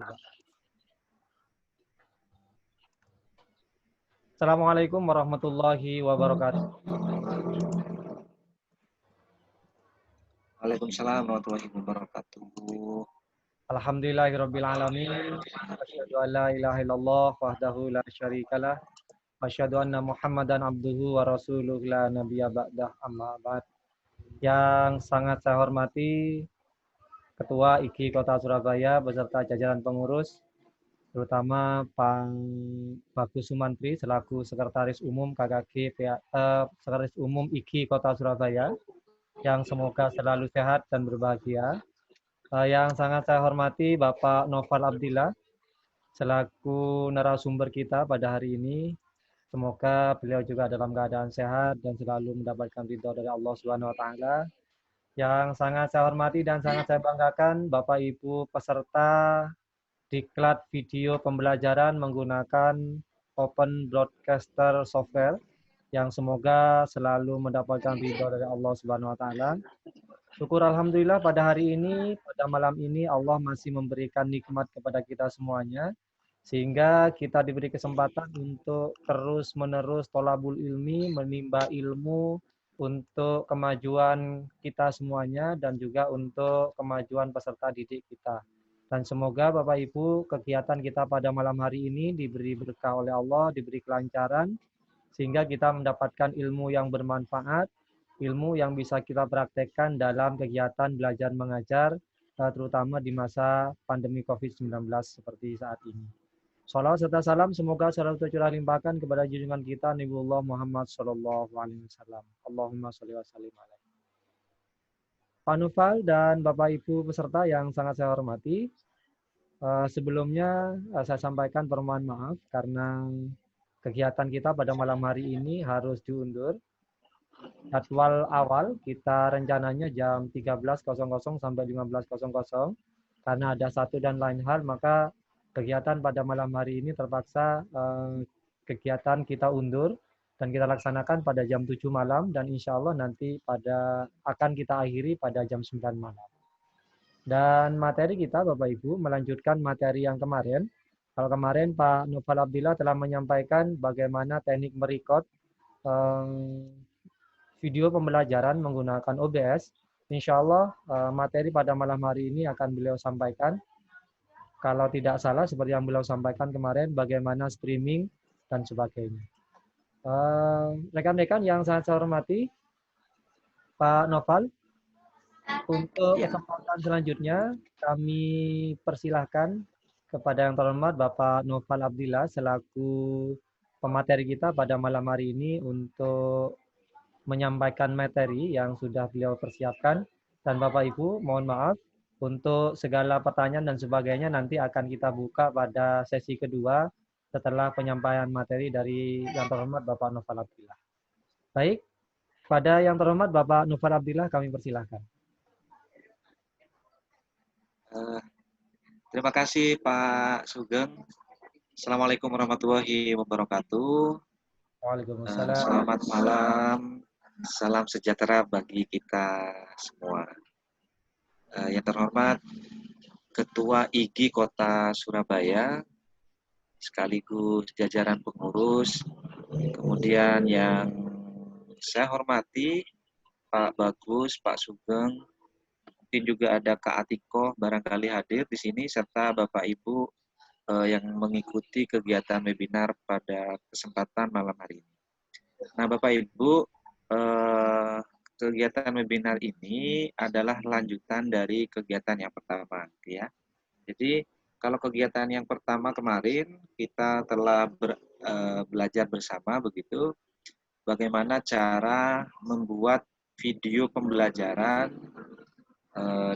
Coba. Assalamualaikum warahmatullahi wabarakatuh. Waalaikumsalam warahmatullahi wabarakatuh. Alhamdulillahirabbil alamin. Asyhadu an la ilaha illallah wahdahu la syarikalah. Asyhadu anna Muhammadan abduhu wa rasuluhu la nabiyya ba'dah amma ba'd. Yang sangat saya hormati Ketua IKI Kota Surabaya beserta jajaran pengurus, terutama Pak Bagus Sumantri selaku Sekretaris Umum KKG Sekretaris Umum IKI Kota Surabaya, yang semoga selalu sehat dan berbahagia. Yang sangat saya hormati Bapak Noval Abdillah selaku narasumber kita pada hari ini. Semoga beliau juga dalam keadaan sehat dan selalu mendapatkan ridho dari Allah Subhanahu wa taala. Yang sangat saya hormati dan sangat saya banggakan Bapak Ibu peserta diklat video pembelajaran menggunakan Open Broadcaster Software, yang semoga selalu mendapatkan ridho dari Allah Subhanahu wa taala. Syukur alhamdulillah pada hari ini, pada malam ini Allah masih memberikan nikmat kepada kita semuanya, sehingga kita diberi kesempatan untuk terus-menerus tolabul ilmi, menimba ilmu untuk kemajuan kita semuanya dan juga untuk kemajuan peserta didik kita. Dan semoga Bapak Ibu kegiatan kita pada malam hari ini diberi berkah oleh Allah, diberi kelancaran, sehingga kita mendapatkan ilmu yang bermanfaat, ilmu yang bisa kita praktekkan dalam kegiatan belajar mengajar, terutama di masa pandemi COVID-19 seperti saat ini. Salawat serta salam semoga selalu tercurah limpahkan kepada junjungan kita Nabiullah Muhammad Sallallahu Alaihi Wasallam. Allahumma sholli wa sallim alaihi. Pak Nufal dan Bapak Ibu peserta yang sangat saya hormati, sebelumnya saya sampaikan permohonan maaf karena kegiatan kita pada malam hari ini harus diundur. Jadwal awal kita rencananya jam 13.00 sampai 15.00. Karena ada satu dan lain hal, maka kegiatan pada malam hari ini terpaksa kegiatan kita undur dan kita laksanakan pada jam 7 malam, dan insya Allah nanti akan kita akhiri pada jam 9 malam. Dan materi kita Bapak Ibu melanjutkan materi yang kemarin. Kalau kemarin Pak Noval Abdillah telah menyampaikan bagaimana teknik merekod video pembelajaran menggunakan OBS. Insya Allah materi pada malam hari ini akan beliau sampaikan. Kalau tidak salah seperti yang beliau sampaikan kemarin, bagaimana streaming dan sebagainya. Rekan-rekan yang sangat saya hormati, Pak Noval, untuk kesempatan selanjutnya kami persilahkan kepada yang terhormat Bapak Noval Abdillah selaku pemateri kita pada malam hari ini untuk menyampaikan materi yang sudah beliau persiapkan. Dan Bapak Ibu, mohon maaf untuk segala pertanyaan dan sebagainya nanti akan kita buka pada sesi kedua setelah penyampaian materi dari yang terhormat Bapak Noval Abdillah. Baik, pada yang terhormat Bapak Noval Abdillah kami persilahkan. Terima kasih Pak Sugeng. Assalamualaikum warahmatullahi wabarakatuh. Waalaikumsalam. Selamat malam. Salam sejahtera bagi kita semua. Yang terhormat Ketua IKI Kota Surabaya, sekaligus jajaran pengurus, kemudian yang saya hormati Pak Bagus, Pak Sugeng, mungkin juga ada Kak Atiko barangkali hadir di sini, serta Bapak Ibu yang mengikuti kegiatan webinar pada kesempatan malam hari ini. Nah, Bapak Ibu, kegiatan webinar ini adalah lanjutan dari kegiatan yang pertama, ya. Jadi, kalau kegiatan yang pertama kemarin kita telah belajar bersama begitu, bagaimana cara membuat video pembelajaran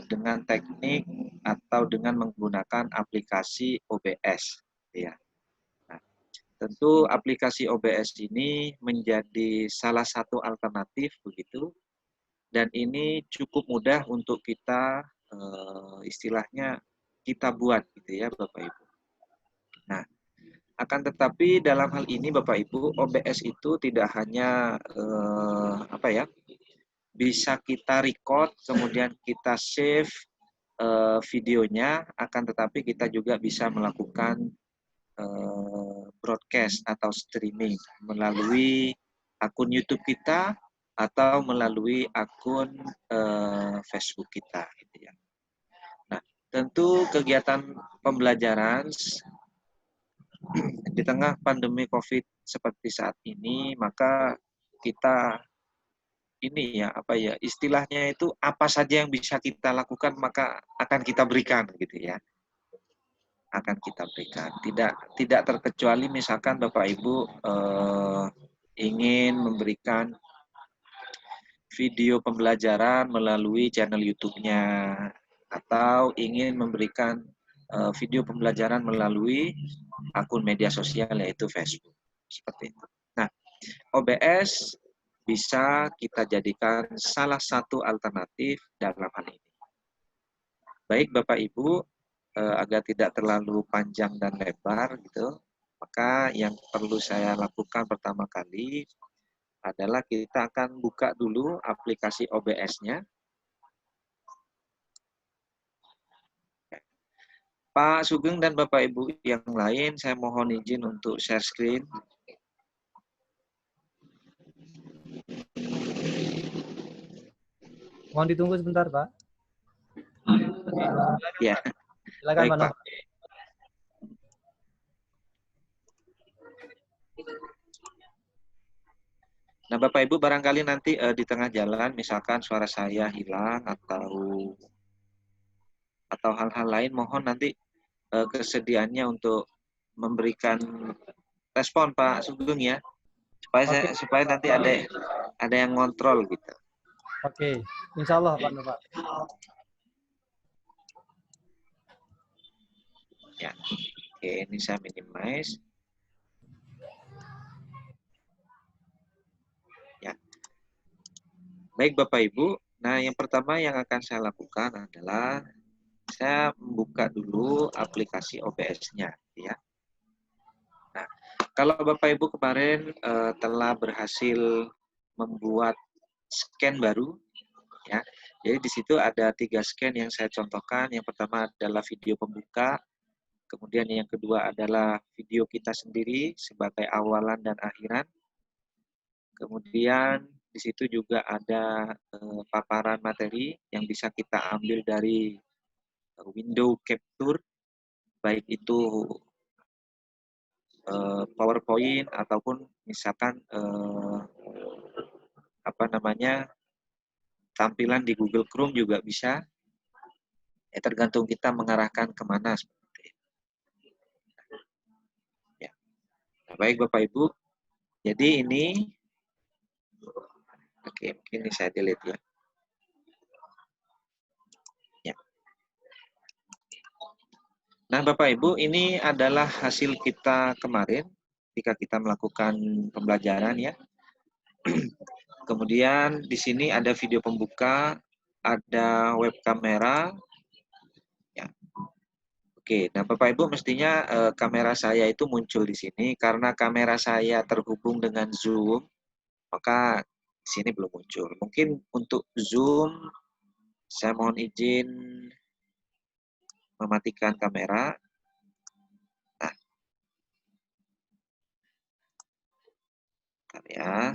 dengan teknik atau dengan menggunakan aplikasi OBS, ya. Nah, tentu aplikasi OBS ini menjadi salah satu alternatif begitu, dan ini cukup mudah untuk kita istilahnya kita buat gitu ya Bapak Ibu. Nah, akan tetapi dalam hal ini Bapak Ibu, OBS itu tidak hanya bisa kita record kemudian kita save videonya, akan tetapi kita juga bisa melakukan broadcast atau streaming melalui akun YouTube kita atau melalui akun Facebook kita, gitu ya. Nah, tentu kegiatan pembelajaran di tengah pandemi COVID seperti saat ini, maka kita ini ya apa ya istilahnya itu apa saja yang bisa kita lakukan maka akan kita berikan, gitu ya. Akan kita berikan. Tidak terkecuali misalkan Bapak Ibu ingin memberikan video pembelajaran melalui channel YouTube-nya atau ingin memberikan video pembelajaran melalui akun media sosial yaitu Facebook. Seperti itu. Nah, OBS bisa kita jadikan salah satu alternatif dalam hal ini. Baik Bapak Ibu, agar tidak terlalu panjang dan lebar gitu, maka yang perlu saya lakukan pertama kali adalah kita akan buka dulu aplikasi OBS-nya. Pak Sugeng dan Bapak Ibu yang lain, saya mohon izin untuk share screen. Mohon ditunggu sebentar, Pak. Ya, Silakan, baik Pak. Pak. Nah, Bapak Ibu barangkali nanti di tengah jalan misalkan suara saya hilang atau hal-hal lain, mohon nanti kesediaannya untuk memberikan respon Pak Sugeng ya, supaya nanti ada yang ngontrol gitu. Oke, insya Allah Pak. Ya, oke, ini saya minimize. Ya, baik Bapak Ibu. Nah, yang pertama yang akan saya lakukan adalah saya membuka dulu aplikasi OBS-nya, ya. Nah, kalau Bapak Ibu kemarin telah berhasil membuat scan baru, ya. Jadi di situ ada 3 scan yang saya contohkan. Yang pertama adalah video pembuka, kemudian yang kedua adalah video kita sendiri sebagai awalan dan akhiran. Kemudian di situ juga ada paparan materi yang bisa kita ambil dari window capture, baik itu PowerPoint ataupun misalkan tampilan di Google Chrome juga bisa. Ya, tergantung kita mengarahkan kemana seperti itu. Ya. Nah, baik Bapak Ibu. Jadi ini, oke, mungkin ini saya delete ya. Ya. Nah Bapak Ibu, ini adalah hasil kita kemarin ketika kita melakukan pembelajaran ya. Kemudian di sini ada video pembuka, ada web kamera. Ya. Oke, nah Bapak Ibu mestinya kamera saya itu muncul di sini karena kamera saya terhubung dengan Zoom, maka di sini belum muncul. Mungkin untuk Zoom saya mohon izin mematikan kamera. Nah, ya.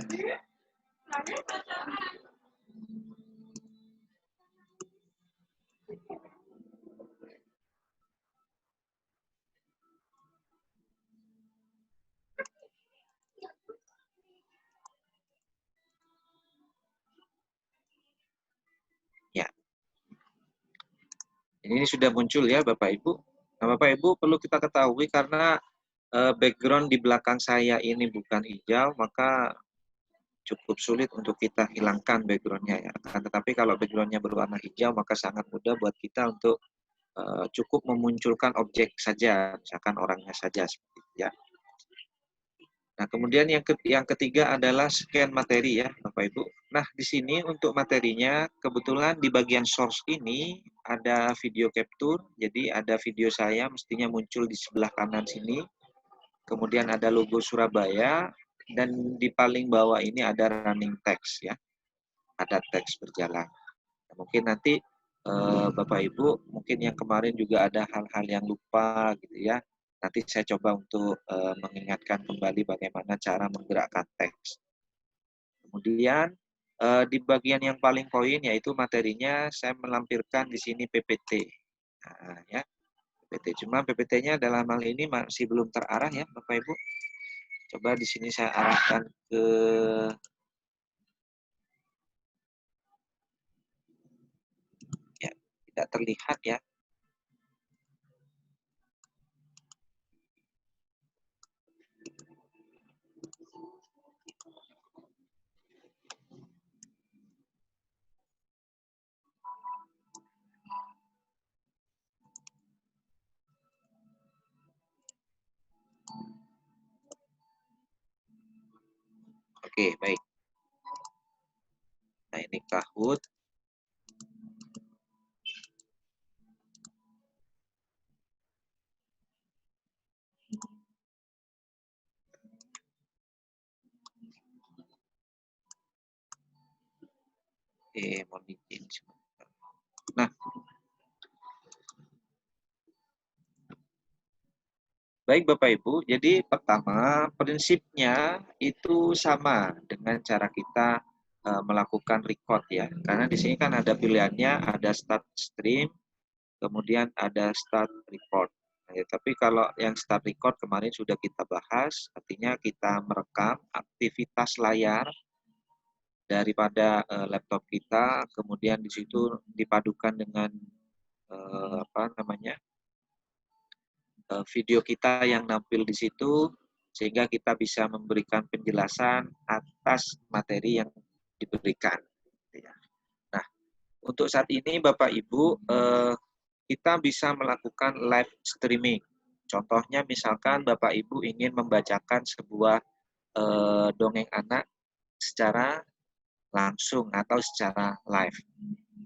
Ya. Ini sudah muncul ya Bapak Ibu. Nah Bapak Ibu perlu kita ketahui karena background di belakang saya ini bukan hijau, maka cukup sulit untuk kita hilangkan backgroundnya ya. Tetapi kalau backgroundnya berwarna hijau, maka sangat mudah buat kita untuk cukup memunculkan objek saja, misalkan orangnya saja seperti itu ya. Nah, kemudian yang ketiga adalah scan materi ya, Bapak Ibu. Nah, di sini untuk materinya, kebetulan di bagian source ini ada video capture, jadi ada video saya mestinya muncul di sebelah kanan sini. Kemudian ada logo Surabaya, dan di paling bawah ini ada running text ya. Ada teks berjalan. Nah, mungkin nanti Bapak Ibu mungkin yang kemarin juga ada hal-hal yang lupa gitu ya. Nanti saya coba untuk mengingatkan kembali bagaimana cara menggerakkan teks. Kemudian di bagian yang paling poin yaitu materinya saya melampirkan di sini PPT. Nah, ya, PPT. Cuma PPT-nya dalam hal ini masih belum terarah ya Bapak Ibu. Coba di sini saya arahkan ke ya, tidak terlihat ya. Oke, baik. Nah, ini Kahoot. Mohon izin. Nah, baik Bapak Ibu, jadi pertama prinsipnya itu sama dengan cara kita melakukan record ya. Karena di sini kan ada pilihannya, ada start stream, kemudian ada start record. Nah, ya, tapi kalau yang start record kemarin sudah kita bahas, artinya kita merekam aktivitas layar daripada laptop kita, kemudian di situ dipadukan dengan apa namanya video kita yang nampil di situ, sehingga kita bisa memberikan penjelasan atas materi yang diberikan. Nah, untuk saat ini Bapak Ibu, kita bisa melakukan live streaming. Contohnya misalkan Bapak Ibu ingin membacakan sebuah dongeng anak secara langsung atau secara live,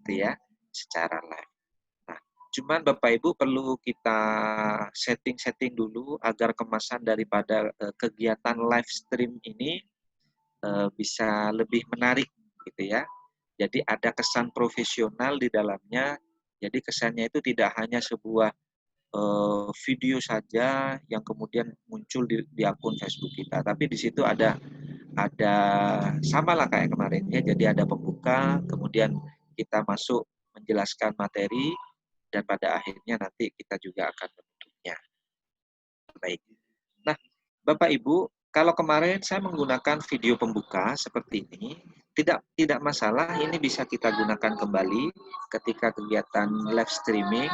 gitu ya, secara live. Nah, cuman Bapak Ibu perlu kita setting-setting dulu agar kemasan daripada kegiatan live stream ini bisa lebih menarik, gitu ya. Jadi ada kesan profesional di dalamnya. Jadi kesannya itu tidak hanya sebuah video saja yang kemudian muncul di akun Facebook kita, tapi di situ ada sama lah kayak kemarin ya. Jadi ada pembuka, kemudian kita masuk menjelaskan materi, dan pada akhirnya nanti kita juga akan menutupnya. Baik. Nah, Bapak Ibu, kalau kemarin saya menggunakan video pembuka seperti ini, tidak masalah, ini bisa kita gunakan kembali ketika kegiatan live streaming.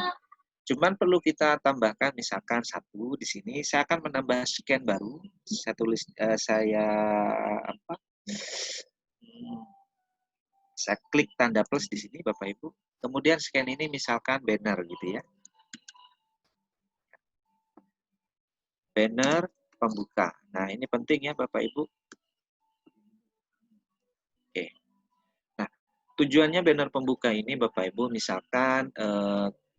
Cuman perlu kita tambahkan misalkan satu di sini, saya akan menambah scan baru. Saya tulis apa? Saya klik tanda plus di sini Bapak Ibu. Kemudian scan ini misalkan banner gitu ya. Banner pembuka. Nah, ini penting ya Bapak Ibu. Oke. Nah, tujuannya banner pembuka ini Bapak Ibu misalkan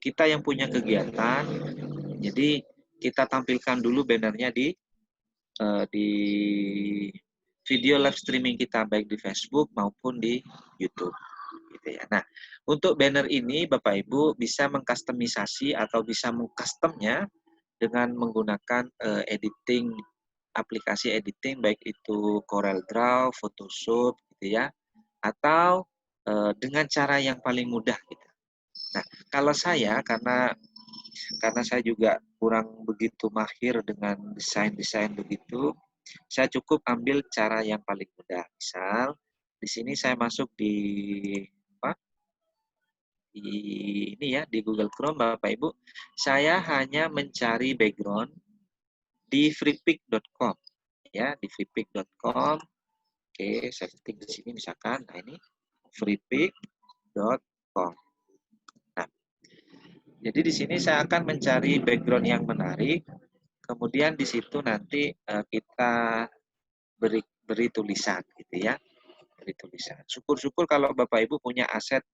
kita yang punya kegiatan, jadi kita tampilkan dulu bannernya di video live streaming kita baik di Facebook maupun di YouTube. Gitu ya. Nah, untuk banner ini Bapak Ibu bisa mengkustomisasi atau bisa mengcustomnya dengan menggunakan editing, aplikasi editing baik itu CorelDRAW, Photoshop gitu ya, atau dengan cara yang paling mudah gitu. Nah, kalau saya karena saya juga kurang begitu mahir dengan desain-desain begitu, saya cukup ambil cara yang paling mudah. Misal di sini saya masuk di apa? Ini ya di Google Chrome Bapak Ibu, saya hanya mencari background di freepik.com ya, di freepik.com. Oke, saya ketik di sini misalkan, nah ini freepik.com. Nah, jadi di sini saya akan mencari background yang menarik, kemudian di situ nanti kita beri tulisan gitu ya, beri tulisan. Syukur-syukur kalau Bapak Ibu punya aset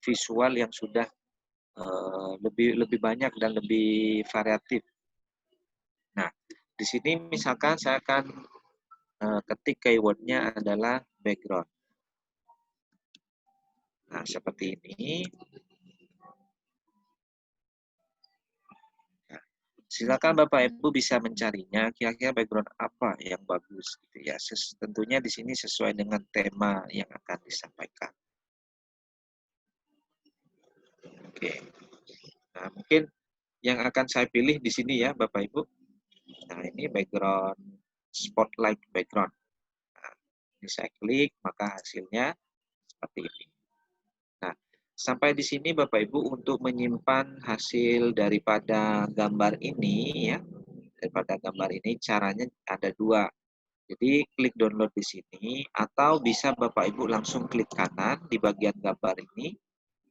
visual yang sudah lebih banyak dan lebih variatif. Nah, di sini misalkan saya akan ketik keywordnya adalah background. Nah, seperti ini. Silakan Bapak Ibu bisa mencarinya, kira-kira background apa yang bagus gitu ya. Tentunya di sini sesuai dengan tema yang akan disampaikan. Oke. Nah, mungkin yang akan saya pilih di sini ya Bapak Ibu. Nah, ini background spotlight background. Nah, ini saya klik, maka hasilnya seperti ini. Nah, sampai di sini Bapak Ibu untuk menyimpan hasil daripada gambar ini ya, daripada gambar ini caranya ada dua. Jadi klik download di sini atau bisa Bapak Ibu langsung klik kanan di bagian gambar ini.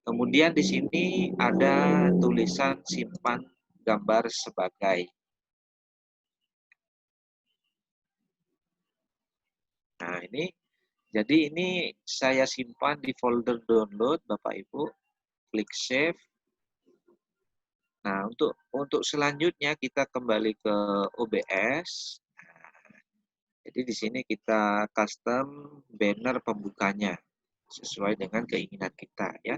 Kemudian di sini ada tulisan simpan gambar sebagai. Nah, jadi ini saya simpan di folder download Bapak Ibu. Klik save. Nah, untuk selanjutnya kita kembali ke OBS. Nah, jadi di sini kita custom banner pembukanya sesuai dengan keinginan kita ya,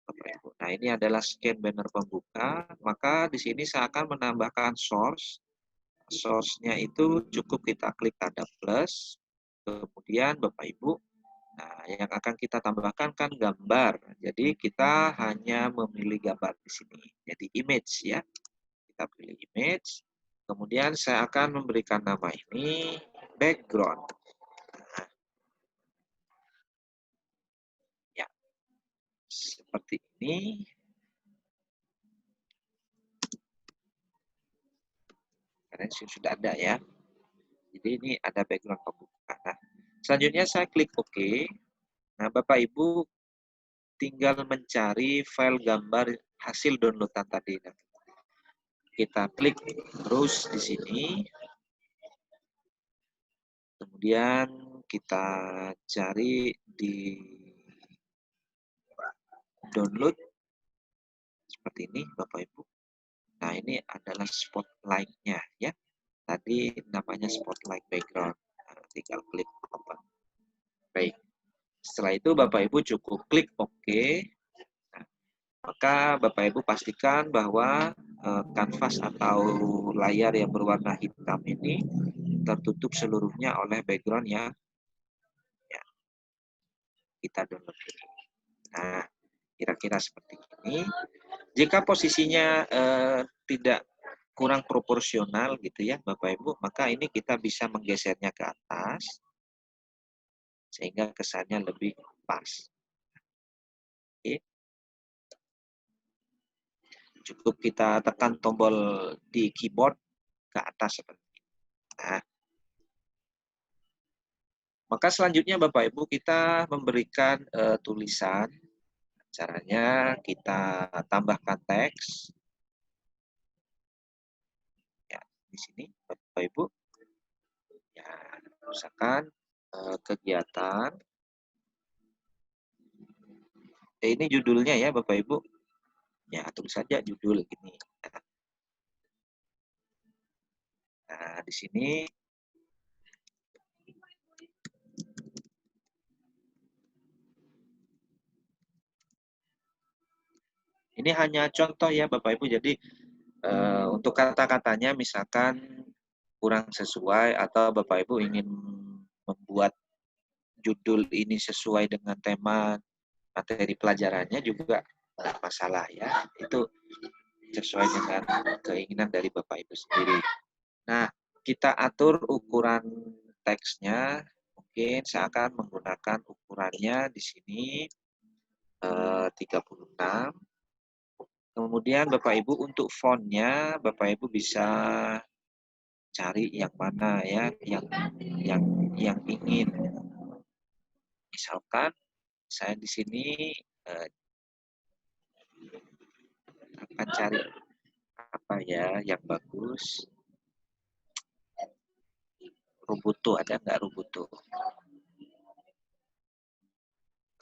Bapak Ibu. Nah, ini adalah scan banner pembuka, maka di sini saya akan menambahkan source. Source-nya itu cukup kita klik tanda plus, kemudian Bapak Ibu, nah yang akan kita tambahkan kan gambar. Jadi kita hanya memilih gambar di sini. Jadi image ya. Kita pilih image. Kemudian saya akan memberikan nama ini background. Nah, ya, seperti ini. Karena sudah ada ya. Jadi ini ada background pembuka. Nah, selanjutnya saya klik OK. Nah, Bapak Ibu tinggal mencari file gambar hasil downloadan tadi. Nah, kita klik terus di sini. Kemudian kita cari di download seperti ini Bapak Ibu. Nah, ini adalah spotlight-nya ya. Tadi namanya spotlight background. Nah, tinggal klik open. Baik. Setelah itu Bapak Ibu cukup klik OK. Nah, maka Bapak Ibu pastikan bahwa kanvas atau layar yang berwarna hitam ini tertutup seluruhnya oleh background yang ya, kita download. Nah, kira-kira seperti ini. Jika posisinya tidak kurang proporsional gitu ya Bapak Ibu, maka ini kita bisa menggesernya ke atas sehingga kesannya lebih pas. Oke. Cukup kita tekan tombol di keyboard ke atas seperti ini. Nah, maka selanjutnya Bapak Ibu kita memberikan tulisan. Caranya kita tambahkan teks. Ya, di sini Bapak Ibu. Ya, misalkan kegiatan. Ini judulnya ya Bapak Ibu. Ya, tulis saja judul gini. Nah, di sini ini hanya contoh ya Bapak Ibu. Jadi untuk kata-katanya misalkan kurang sesuai atau Bapak Ibu ingin membuat judul ini sesuai dengan tema materi pelajarannya juga tidak masalah ya. Itu sesuai dengan keinginan dari Bapak Ibu sendiri. Nah, kita atur ukuran teksnya. Mungkin saya akan menggunakan ukurannya di sini 36. Kemudian Bapak Ibu untuk fontnya, Bapak Ibu bisa cari yang mana ya, yang ingin. Misalkan saya di sini akan cari apa ya yang bagus. Rubutu, ada nggak Rubutu?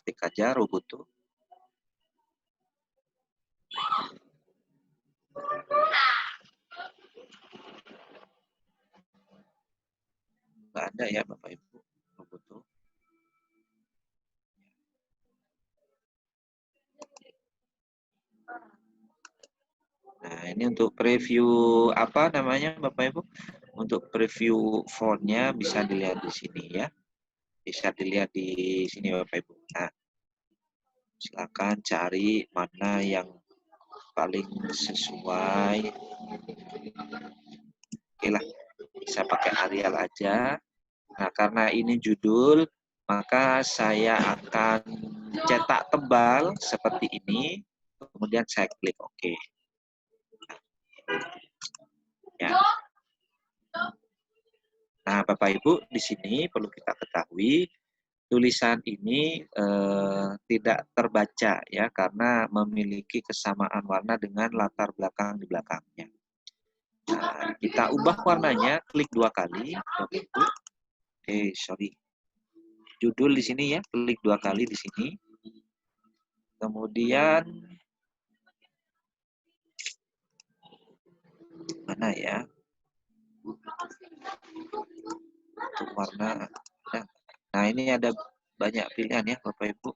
Ketik aja Rubutu. Nggak ada ya Bapak Ibu Rubutu. Nah, Ini untuk preview apa namanya Bapak Ibu? Untuk preview fontnya bisa dilihat di sini ya. Bisa dilihat di sini Bapak Ibu. Nah, silakan cari mana yang paling sesuai. Oke lah, bisa pakai Arial aja. Nah, karena ini judul, maka saya akan cetak tebal seperti ini. Kemudian saya klik OK. Ya. Nah, Bapak Ibu, di sini perlu kita ketahui tulisan ini tidak terbaca ya karena memiliki kesamaan warna dengan latar belakang di belakangnya. Nah, kita ubah warnanya, klik 2 kali, Bapak Ibu. Sorry. Judul di sini ya, klik 2 kali di sini. Kemudian mana ya? Untuk warna. Nah, ini ada banyak pilihan ya, Bapak Ibu.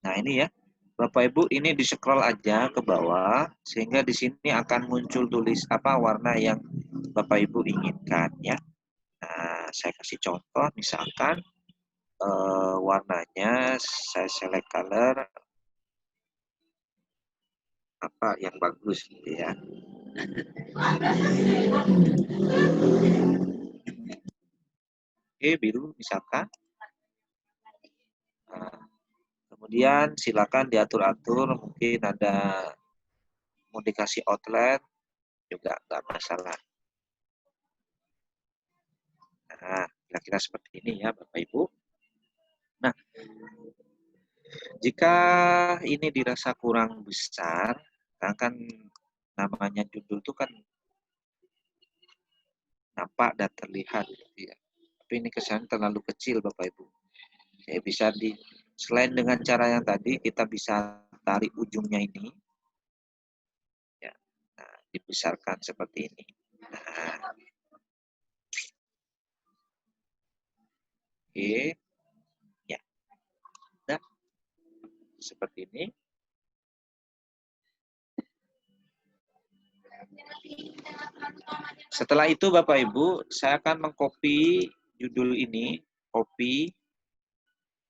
Nah, ini ya. Bapak Ibu, ini di-scroll aja ke bawah sehingga di sini akan muncul tulis apa warna yang Bapak Ibu inginkan ya. Nah, saya kasih contoh misalkan warnanya saya select color apa yang bagus gitu ya. Oke, biru misalkan. Nah, kemudian silakan diatur-atur, mungkin ada mau dikasih outlet juga nggak masalah. Nah, kira-kira seperti ini ya Bapak Ibu. Nah, jika ini dirasa kurang besar, kan namanya judul itu kan nampak dan terlihat gitu ya. Tapi ini kesan terlalu kecil Bapak Ibu. Ya, bisa selain dengan cara yang tadi kita bisa tarik ujungnya ini. Ya. Nah, dibesarkan seperti ini. Nah. Oke. Ya. Nah, seperti ini. Setelah itu Bapak Ibu, saya akan mengcopy judul ini, copy,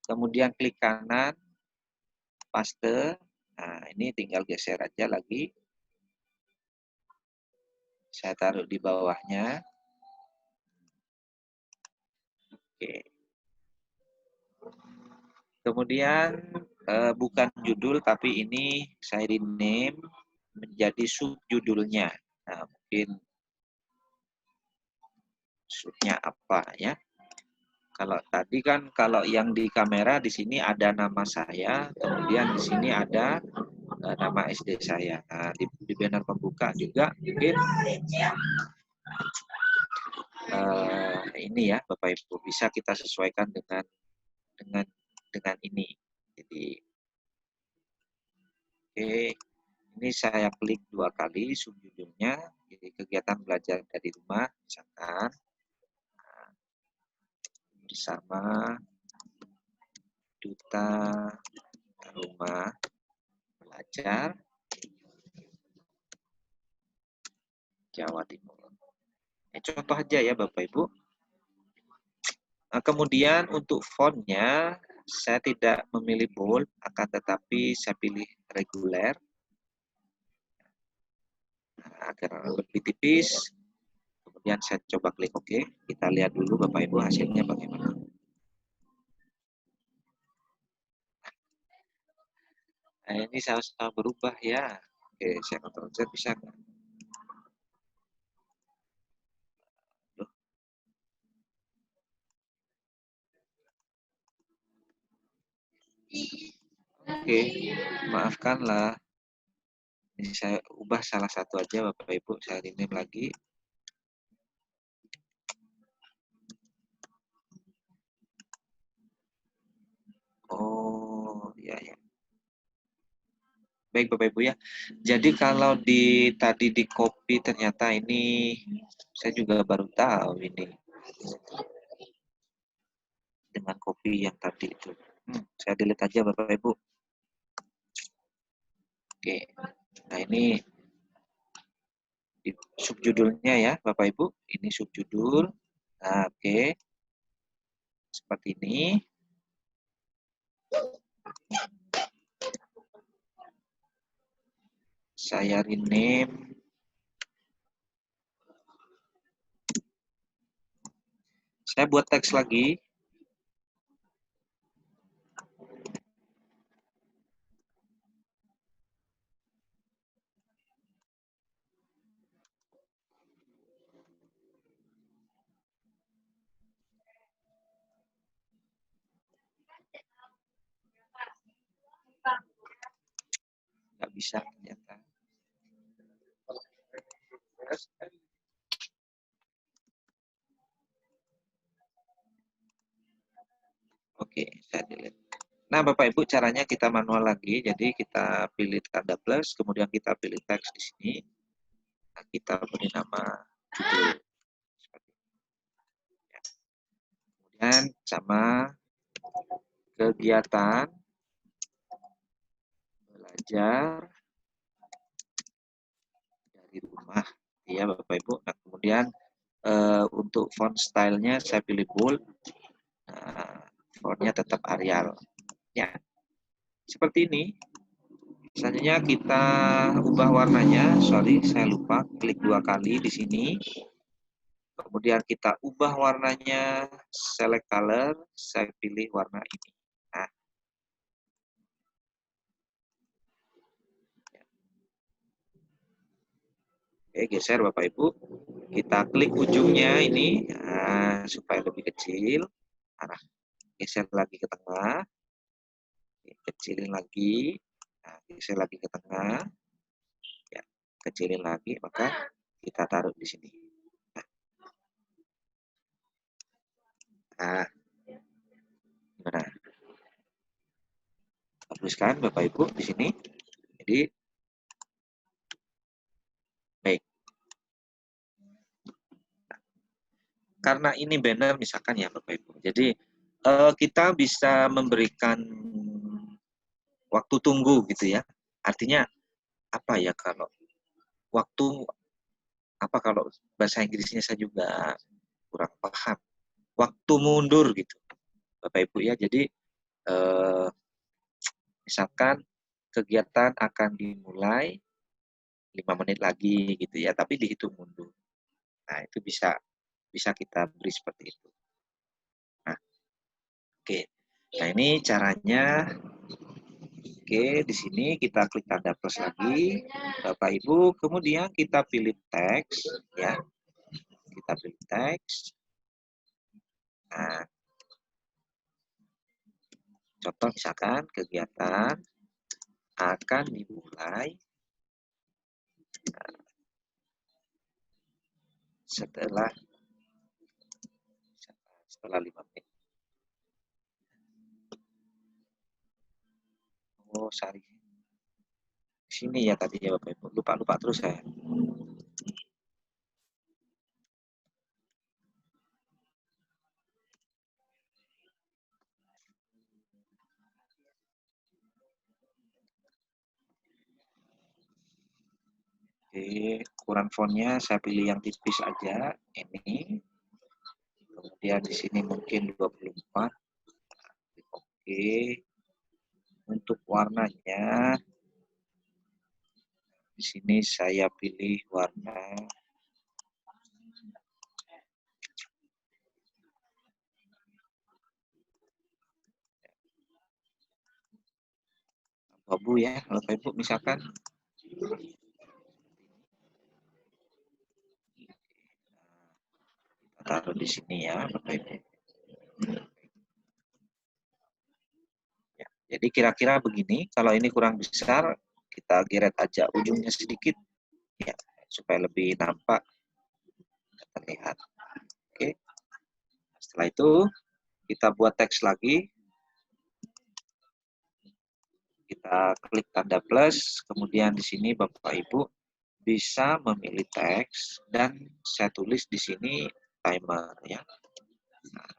kemudian klik kanan, paste. Nah, ini tinggal geser aja lagi. Saya taruh di bawahnya. Oke. Kemudian bukan judul, tapi ini saya rename menjadi subjudulnya. Nah, mungkin subnya apa ya? Kalau tadi kan kalau yang di kamera di sini ada nama saya, kemudian di sini ada nama SD saya. Nah, di banner pembuka juga mungkin ini ya Bapak Ibu bisa kita sesuaikan dengan ini. Jadi oke, ini saya klik 2 kali subjudulnya. Jadi kegiatan belajar dari rumah misalkan bersama Duta Rumah Belajar Jawa Timur. Contoh aja ya Bapak Ibu. Nah, kemudian untuk fontnya saya tidak memilih bold, akan tetapi saya pilih reguler agar lebih tipis. Kemudian saya coba klik OK. Kita lihat dulu Bapak Ibu hasilnya bagaimana. Nah, ini sama-sama berubah ya. Oke, saya Ctrl Z bisa nggak? Oke, maafkanlah. Ini saya ubah salah satu aja Bapak Ibu, saya rename lagi. Oh, ya ya. Baik Bapak Ibu ya. Jadi kalau tadi di copy ternyata ini saya juga baru tahu ini. Dengan copy yang tadi itu. Saya delete aja Bapak Ibu. Oke. Nah, ini subjudulnya ya, Bapak Ibu. Ini subjudul. Nah, oke. Seperti ini. Saya rename. Saya buat teks lagi. Nggak bisa ternyata. Oke, saya delete. Nah, Bapak Ibu, caranya kita manual lagi. Jadi kita pilih tanda plus, kemudian kita pilih teks di sini. Nah, kita beri nama judul. Kemudian sama kegiatan belajar dari rumah. Ya, Bapak Ibu. Nah, kemudian untuk font stylenya saya pilih bold. Nah, fontnya tetap Arial. Ya, seperti ini. Selanjutnya kita ubah warnanya. Sorry, saya lupa. Klik 2 kali di sini. Kemudian kita ubah warnanya. Select color. Saya pilih warna ini. Nah, oke, geser Bapak Ibu. Kita klik ujungnya ini. Nah, supaya lebih kecil. Nah, geser lagi ke tengah. Kecilin lagi. Nah, geser lagi ke tengah. Ya, kecilin lagi. Maka kita taruh di sini. Nah, gimana? Bagus kan Bapak Ibu di sini? Jadi, baik. Karena ini banner misalkan ya Bapak Ibu. Jadi, kita bisa memberikan waktu tunggu gitu ya. Artinya apa ya kalau waktu apa kalau bahasa Inggrisnya saya juga kurang paham. Waktu mundur gitu, Bapak Ibu ya. Jadi misalkan kegiatan akan dimulai 5 menit lagi gitu ya, tapi dihitung mundur. Nah, itu bisa kita beri seperti itu. Nah, oke. Nah, ini caranya. Oke, di sini kita klik tanda plus lagi, Bapak Ibu. Kemudian kita pilih teks, ya. Kita pilih teks. Nah, contoh misalkan kegiatan akan dimulai setelah 5 menit. Oh, sorry. Sini ya tadi ya Bapak Ibu. Lupa terus saya. Oke, ukuran fontnya saya pilih yang tipis aja. Ini. Kemudian di sini mungkin 24. Oke. Untuk warnanya di sini saya pilih warna abu ya, Bapak Ibu misalkan. Kita taruh di sini ya, Bapak Ibu. Ya, jadi kira-kira begini, kalau ini kurang besar, kita geret aja ujungnya sedikit, ya, supaya lebih nampak, terlihat. Oke. Setelah itu, kita buat teks lagi. Kita klik tanda plus, kemudian di sini Bapak Ibu bisa memilih teks dan saya tulis di sini timer ya. Nah,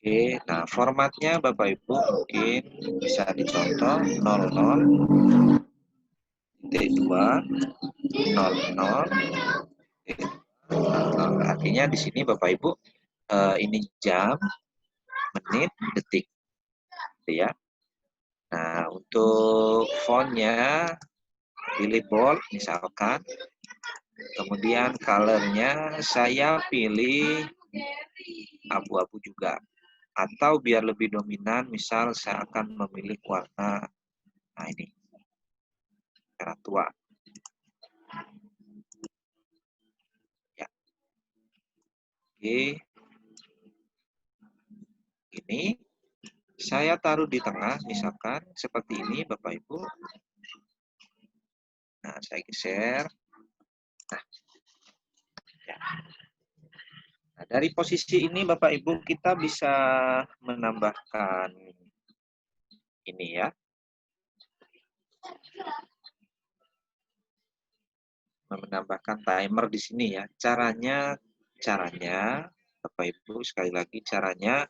Oke, nah formatnya Bapak Ibu mungkin bisa dicontoh 00, titik 2, 00, titik 00. Artinya di sini Bapak Ibu ini jam, menit, detik, gitu ya. Nah, untuk fontnya pilih bold misalkan. Kemudian colornya saya pilih abu-abu juga. Atau biar lebih dominan, misal saya akan memilih warna, nah ini, merah tua. Ya. Oke. Ini saya taruh di tengah, misalkan seperti ini Bapak Ibu. Nah, saya geser. Nah, ya. Nah, dari posisi ini Bapak Ibu kita bisa menambahkan ini ya. Menambahkan timer di sini ya. Caranya Bapak Ibu sekali lagi caranya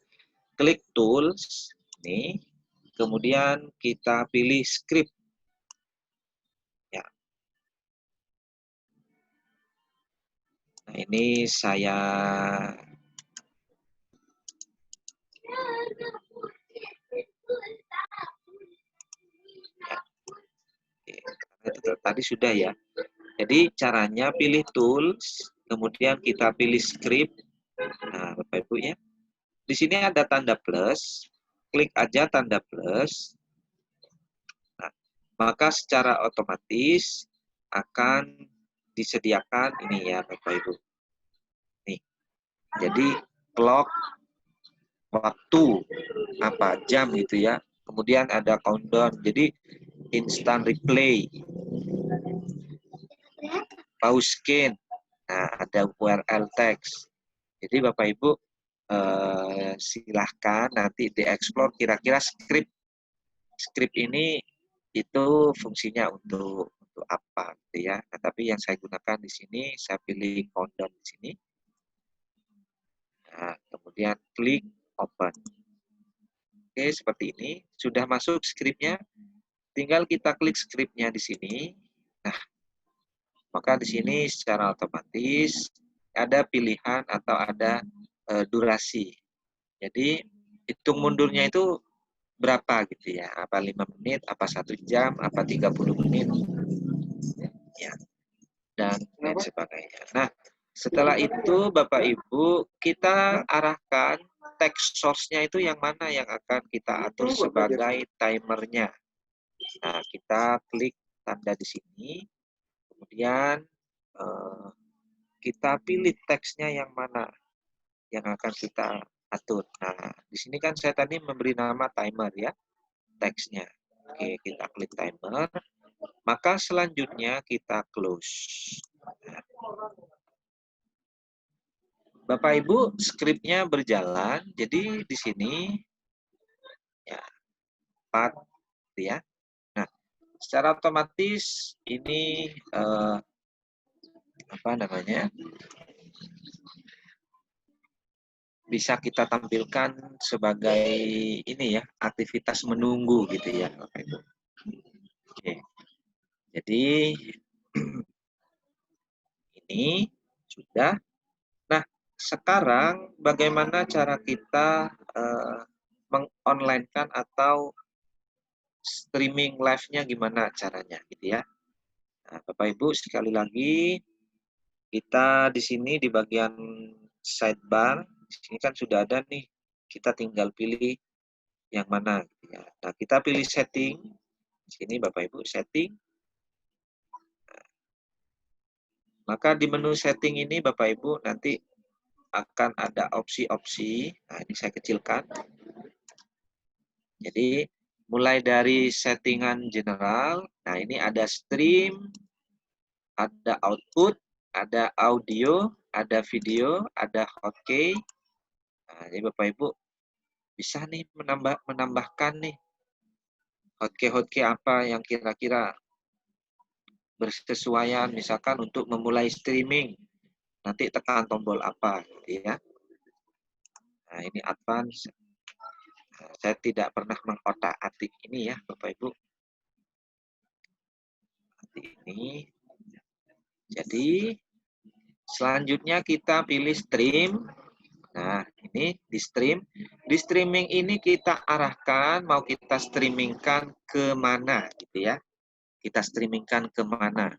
klik tools nih. Kemudian kita pilih script. Ya. Nah, ini saya tadi sudah ya. Jadi caranya pilih tools, kemudian kita pilih script. Nah, Bapak Ibu ya. Di sini ada tanda plus, klik aja tanda plus. Nah, maka secara otomatis akan disediakan ini ya Bapak Ibu. Nih. Jadi clock waktu apa jam gitu ya. Kemudian ada countdown. Jadi instant replay. Pause scan. Nah, ada URL text. Jadi Bapak Ibu silahkan nanti dieksplor kira-kira script ini itu fungsinya untuk apa gitu ya. Nah, tapi yang saya gunakan di sini saya pilih countdown di sini. Nah, kemudian klik open. Oke, seperti ini sudah masuk scriptnya. Tinggal kita klik scriptnya di sini. Nah, maka di sini secara otomatis ada pilihan atau ada durasi. Jadi hitung mundurnya itu berapa gitu ya, apa 5 menit, apa 1 jam, apa 30 menit, ya, dan lain sebagainya. Nah, setelah itu Bapak Ibu, kita arahkan text source-nya itu yang mana yang akan kita atur sebagai timernya. Nah, kita klik tanda di sini, kemudian kita pilih teksnya yang mana yang akan kita atur. Nah, di sini kan saya tadi memberi nama timer ya, teksnya. Oke, kita klik timer. Maka selanjutnya kita close. Nah, Bapak Ibu, skripnya berjalan. Jadi di sini ya 4 ya. Nah, secara otomatis ini apa namanya? Bisa kita tampilkan sebagai ini ya, aktivitas menunggu gitu ya, Bapak Ibu. Oke. Jadi ini sudah. Nah, sekarang bagaimana cara kita mengonline-kan atau streaming live-nya gimana caranya gitu ya. Nah, Bapak Ibu sekali lagi kita di sini di bagian sidebar, di sini kan sudah ada nih. Kita tinggal pilih yang mana gitu ya. Nah, kita pilih setting. Di sini Bapak Ibu setting. Maka di menu setting ini Bapak Ibu nanti akan ada opsi-opsi. Nah, ini saya kecilkan. Jadi mulai dari settingan general. Nah, ini ada stream, ada output, ada audio, ada video, ada hotkey. Nah, jadi Bapak Ibu bisa nih menambahkan nih hotkey apa yang kira-kira bersesuaian, misalkan untuk memulai streaming nanti tekan tombol apa gitu ya. Nah, ini advance. Saya tidak pernah mengotak-atik ini ya, Bapak Ibu. Ini. Jadi, selanjutnya kita pilih stream. Nah, ini di stream. Di streaming ini kita arahkan, mau kita streamingkan ke mana, gitu ya. Kita streamingkan ke mana.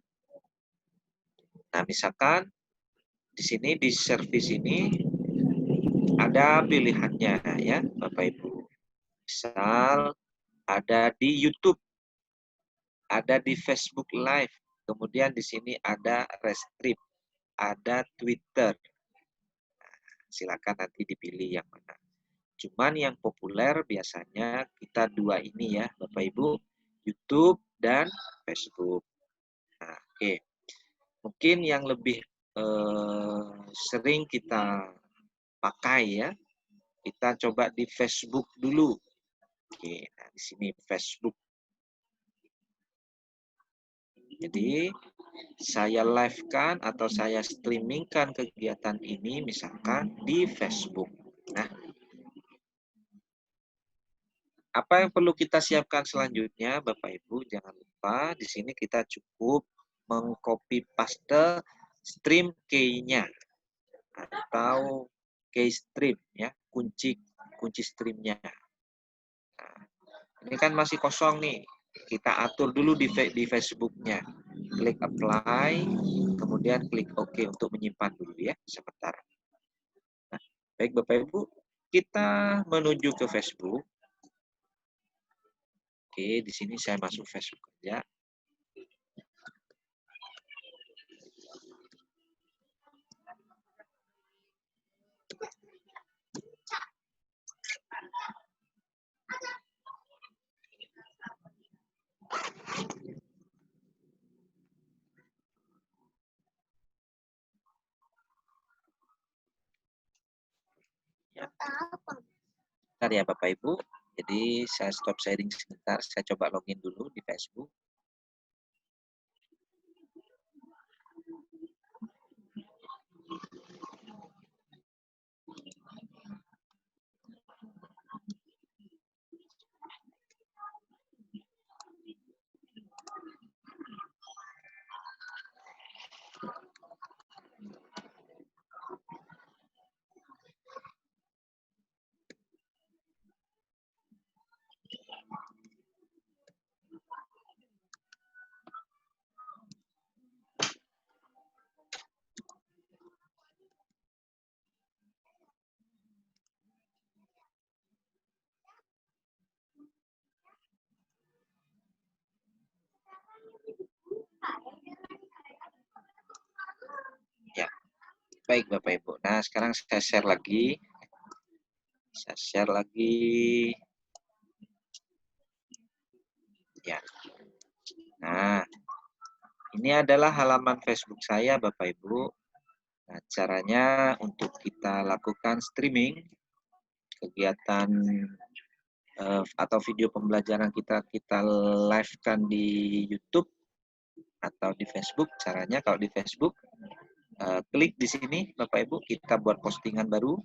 Nah, misalkan di sini, di service ini, ada pilihannya ya, Bapak Ibu. Misal, ada di YouTube, ada di Facebook Live, kemudian di sini ada Restream, ada Twitter. Silakan nanti dipilih yang mana. Cuman yang populer biasanya kita dua ini ya, Bapak Ibu, YouTube dan Facebook. Nah, oke. Mungkin yang lebih sering kita pakai ya, kita coba di Facebook dulu. Oke, nah di sini Facebook. Jadi, saya live-kan atau saya streamingkan kegiatan ini misalkan di Facebook. Nah, apa yang perlu kita siapkan selanjutnya, Bapak Ibu? Jangan lupa di sini kita cukup mengcopy paste stream key-nya atau key stream ya, kunci streamnya. Nah, ini kan masih kosong nih. Kita atur dulu di Facebook-nya. Klik apply, kemudian klik OK untuk menyimpan dulu ya, sebentar. Nah, baik Bapak Ibu, kita menuju ke Facebook. Oke, di sini saya masuk Facebook aja. Ya. Bentar ya Bapak Ibu. Jadi saya stop sharing sebentar. Saya coba login dulu di Facebook. Ya, baik Bapak Ibu. Nah, sekarang saya share lagi. Saya share lagi. Ya. Nah, ini adalah halaman Facebook saya Bapak Ibu. Nah, caranya untuk kita lakukan streaming kegiatan atau video pembelajaran kita live-kan di YouTube atau di Facebook. Caranya kalau di Facebook, klik di sini Bapak Ibu, kita buat postingan baru.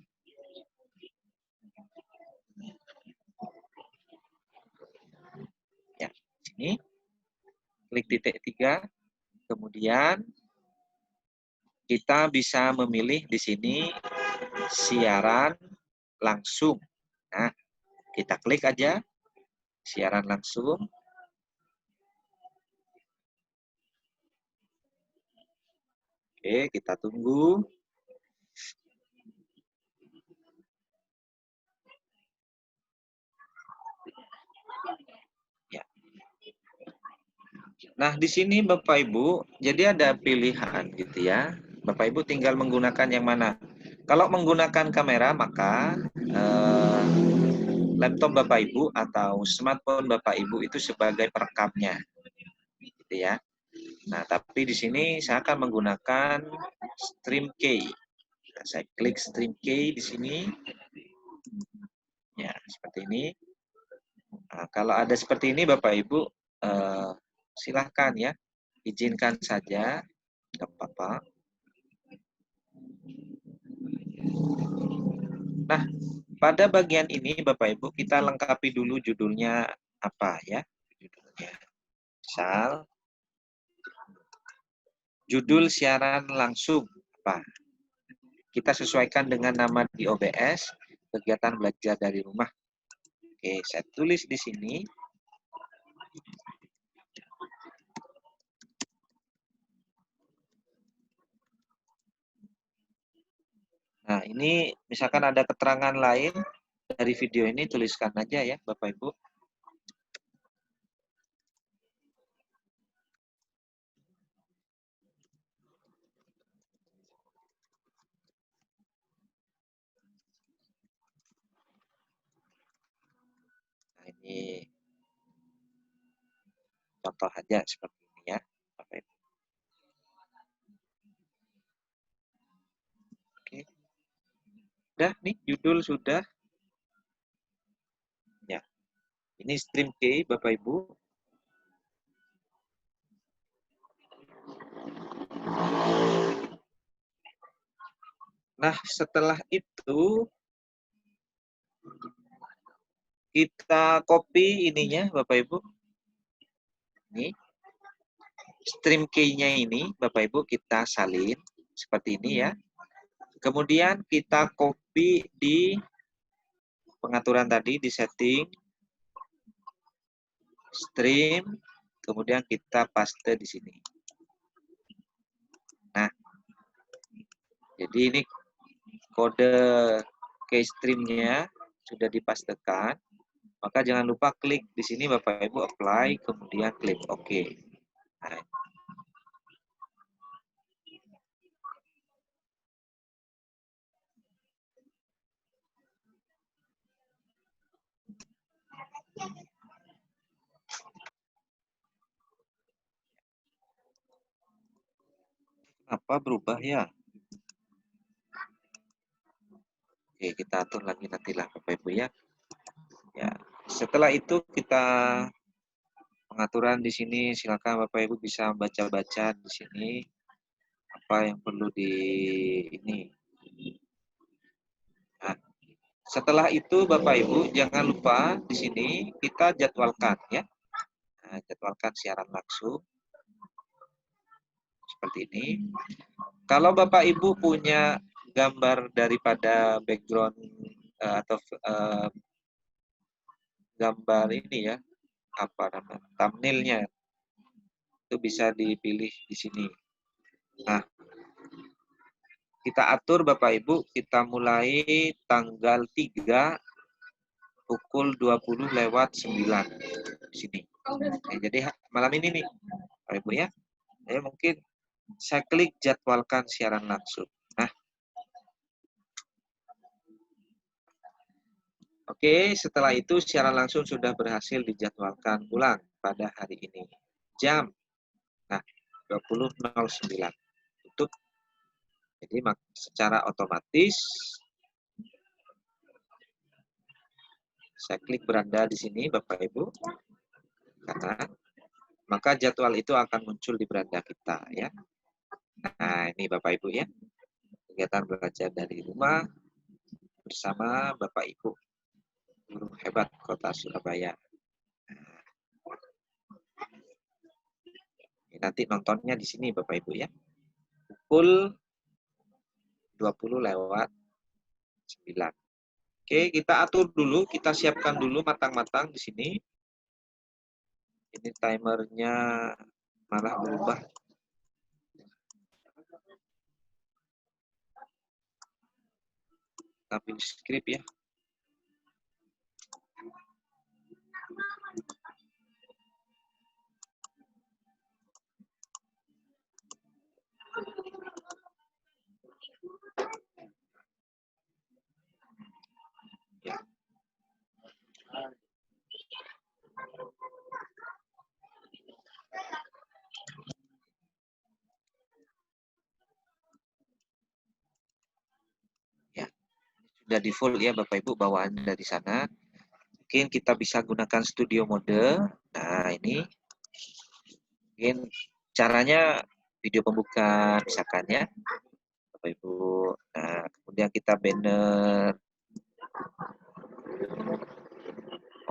Ya, sini. Klik titik 3. Kemudian kita bisa memilih di sini siaran langsung. Nah, kita klik aja siaran langsung. Oke, kita tunggu. Ya. Nah, di sini Bapak Ibu, jadi ada pilihan gitu ya. Bapak Ibu tinggal menggunakan yang mana. Kalau menggunakan kamera, maka laptop Bapak Ibu atau smartphone Bapak Ibu itu sebagai perekamnya. Gitu ya. Nah, tapi di sini saya akan menggunakan Stream Key. Nah, saya klik Stream Key di sini. Ya, seperti ini. Nah, kalau ada seperti ini Bapak Ibu, silahkan ya, izinkan saja, nggak apa-apa. Nah, pada bagian ini Bapak Ibu kita lengkapi dulu judulnya apa ya. Judulnya. Misal judul siaran langsung apa? Kita sesuaikan dengan nama di OBS, kegiatan belajar dari rumah. Oke, saya tulis di sini. Nah, ini misalkan ada keterangan lain dari video ini, tuliskan aja ya Bapak Ibu. Nah, ini contoh aja seperti ini ya Bapak Ibu. Oke. Udah nih judul sudah. Ya. Ini stream K Bapak Ibu. Nah, setelah itu kita copy ininya Bapak Ibu. Ini stream key-nya ini Bapak Ibu kita salin seperti ini ya. Kemudian kita copy di pengaturan tadi di setting stream, kemudian kita paste di sini. Nah, jadi ini kode key stream-nya sudah dipastekan. Maka jangan lupa klik di sini Bapak Ibu apply, kemudian klik OK. Nah, apa berubah ya? Oke, kita atur lagi nantilah Bapak Ibu ya. Ya, setelah itu kita pengaturan di sini silakan Bapak Ibu bisa baca-baca di sini apa yang perlu di ini. Nah, setelah itu Bapak Ibu jangan lupa di sini kita jadwalkan ya. Nah, jadwalkan siaran langsung seperti ini. Kalau Bapak Ibu punya gambar daripada background atau gambar ini ya, apa namanya, thumbnailnya itu bisa dipilih di sini. Nah, kita atur Bapak Ibu, kita mulai tanggal 3 pukul 20:09 di sini. Nah, jadi malam ini nih Bapak Ibu ya. Mungkin saya klik jadwalkan siaran langsung. Nah, oke, setelah itu siaran langsung sudah berhasil dijadwalkan ulang pada hari ini. Jam, nah 20:09. Tutup. Jadi secara otomatis saya klik beranda di sini Bapak Ibu. Karena maka jadwal itu akan muncul di beranda kita ya. Nah, ini Bapak Ibu ya. Kegiatan belajar dari rumah bersama Bapak Ibu guru hebat Kota Surabaya. Nanti nontonnya di sini Bapak Ibu ya. Pukul 20:09. Oke, kita atur dulu, kita siapkan dulu matang-matang di sini. Ini timernya malah berubah. Ambil script ya. Ya. Ya. Sudah di full ya Bapak Ibu bawaan dari sana. Mungkin kita bisa gunakan studio mode. Nah, ini mungkin caranya video pembuka misalkan ya Bapak Ibu. Nah, kemudian kita banner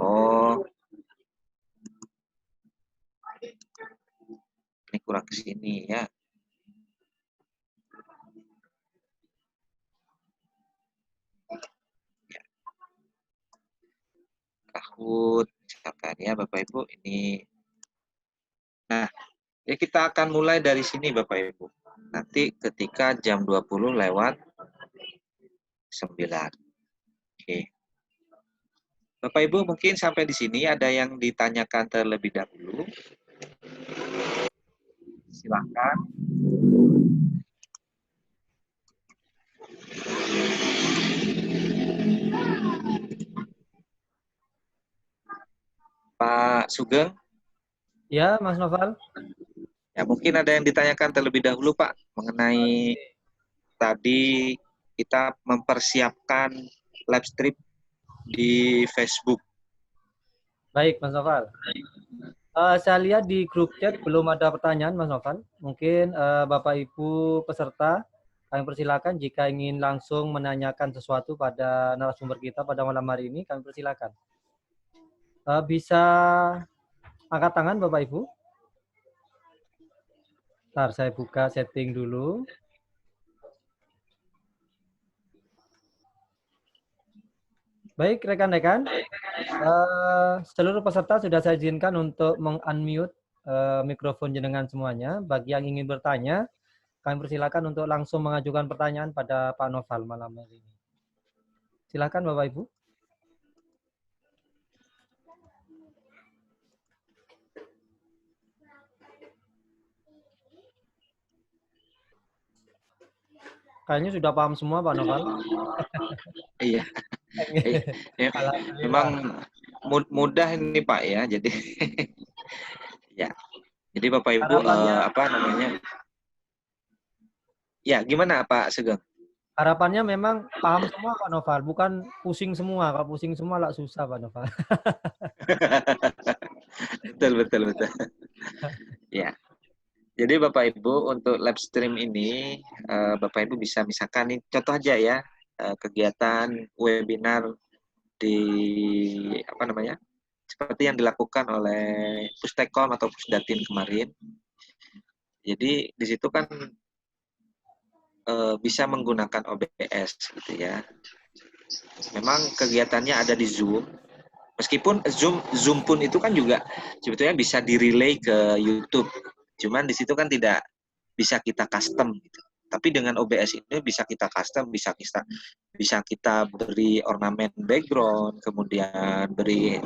Oh, ini kurang ke sini ya. Kahoot, misalkan ya Bapak Ibu, ini. Nah, ya kita akan mulai dari sini Bapak Ibu. Nanti ketika jam 20 lewat 9. Oke. Bapak Ibu mungkin sampai di sini ada yang ditanyakan terlebih dahulu. Silakan. Pak Sugeng, Ya, Mas Noval. ya mungkin ada yang ditanyakan terlebih dahulu Pak mengenai tadi kita mempersiapkan live stream di Facebook. Baik, Mas Noval. Saya lihat di grup chat belum ada pertanyaan, Mas Noval. Mungkin Bapak Ibu peserta, kami persilakan jika ingin langsung menanyakan sesuatu pada narasumber kita pada malam hari ini, kami persilakan. Bisa angkat tangan, Bapak Ibu. Ntar saya buka setting dulu. Baik, rekan-rekan. Seluruh peserta sudah saya izinkan untuk meng-unmute mikrofon jenengan semuanya. Bagi yang ingin bertanya, kami persilakan untuk langsung mengajukan pertanyaan pada Pak Noval malam hari ini. Silakan Bapak Ibu. Kayaknya sudah paham semua Pak Noval. Iya. Alhamdulillah. Memang mudah ini Pak ya. Jadi ya. Jadi Bapak Ibu apa namanya? Ya, gimana Pak Sugeng? Harapannya memang paham semua Pak Noval, bukan pusing semua. Kalau pusing semua lah susah Pak Noval. betul. Ya. Jadi Bapak Ibu untuk live stream ini Bapak Ibu bisa misalkan nih contoh aja ya kegiatan webinar di apa namanya? Seperti yang dilakukan oleh Pustekom atau Pusdatin kemarin. Jadi di situ kan bisa menggunakan OBS gitu ya. Memang kegiatannya ada di Zoom. Meskipun Zoom pun itu kan juga sebetulnya bisa di-relay ke YouTube. Cuman di situ kan tidak bisa kita custom gitu. Tapi dengan OBS ini bisa kita custom, bisa kita beri ornamen background, kemudian beri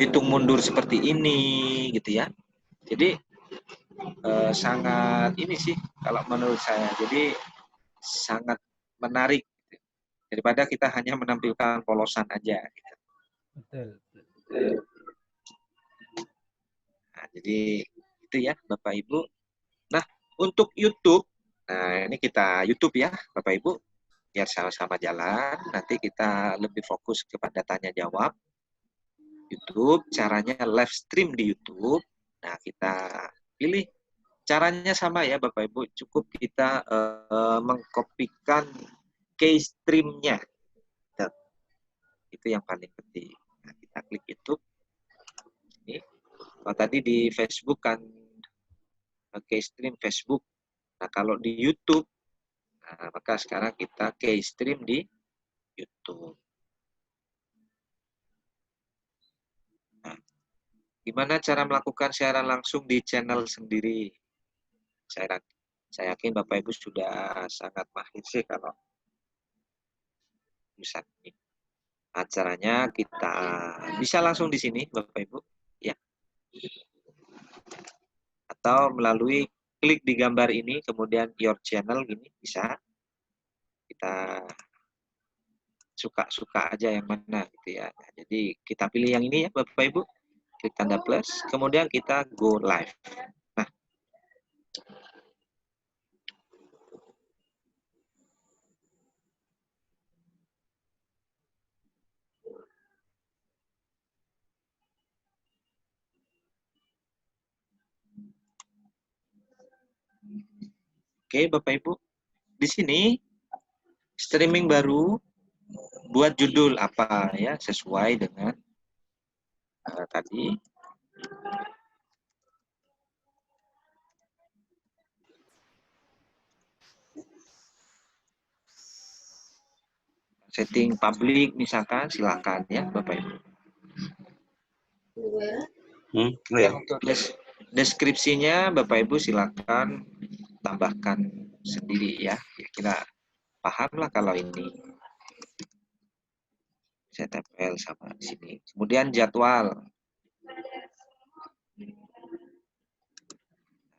hitung mundur seperti ini gitu ya. Jadi sangat ini sih kalau menurut saya. Jadi sangat menarik daripada kita hanya menampilkan polosan aja. Gitu. Betul. Nah, jadi itu ya Bapak Ibu. Nah, untuk YouTube, nah ini kita YouTube ya Bapak Ibu, biar sama-sama jalan. Nanti kita lebih fokus kepada tanya jawab. YouTube, caranya live stream di YouTube. Nah, kita pilih caranya sama ya Bapak Ibu, cukup kita mengkopikan keystream-nya. Itu yang paling penting. Nah, kita klik YouTube. Ini. Kalau tadi di Facebook kan keystream Facebook. Nah, kalau di YouTube, nah, maka sekarang kita keystream di YouTube. Nah, gimana cara melakukan siaran langsung di channel sendiri? Saya yakin Bapak Ibu sudah sangat mahir sih kalau bisa ini. Acaranya kita bisa langsung di sini Bapak Ibu, ya. Atau melalui klik di gambar ini, kemudian your channel gini bisa. Kita suka-suka aja yang mana gitu ya. Nah, jadi kita pilih yang ini ya Bapak Ibu, klik tanda plus, kemudian kita go live. Nah, oke Bapak Ibu, di sini streaming baru buat judul apa ya sesuai dengan tadi. Setting publik misalkan, silakan ya Bapak Ibu. Ya, untuk deskripsinya Bapak Ibu silakan tambahkan sendiri ya. Kira-kira paham lah kalau ini. Saya tempel sama di sini. Kemudian jadwal.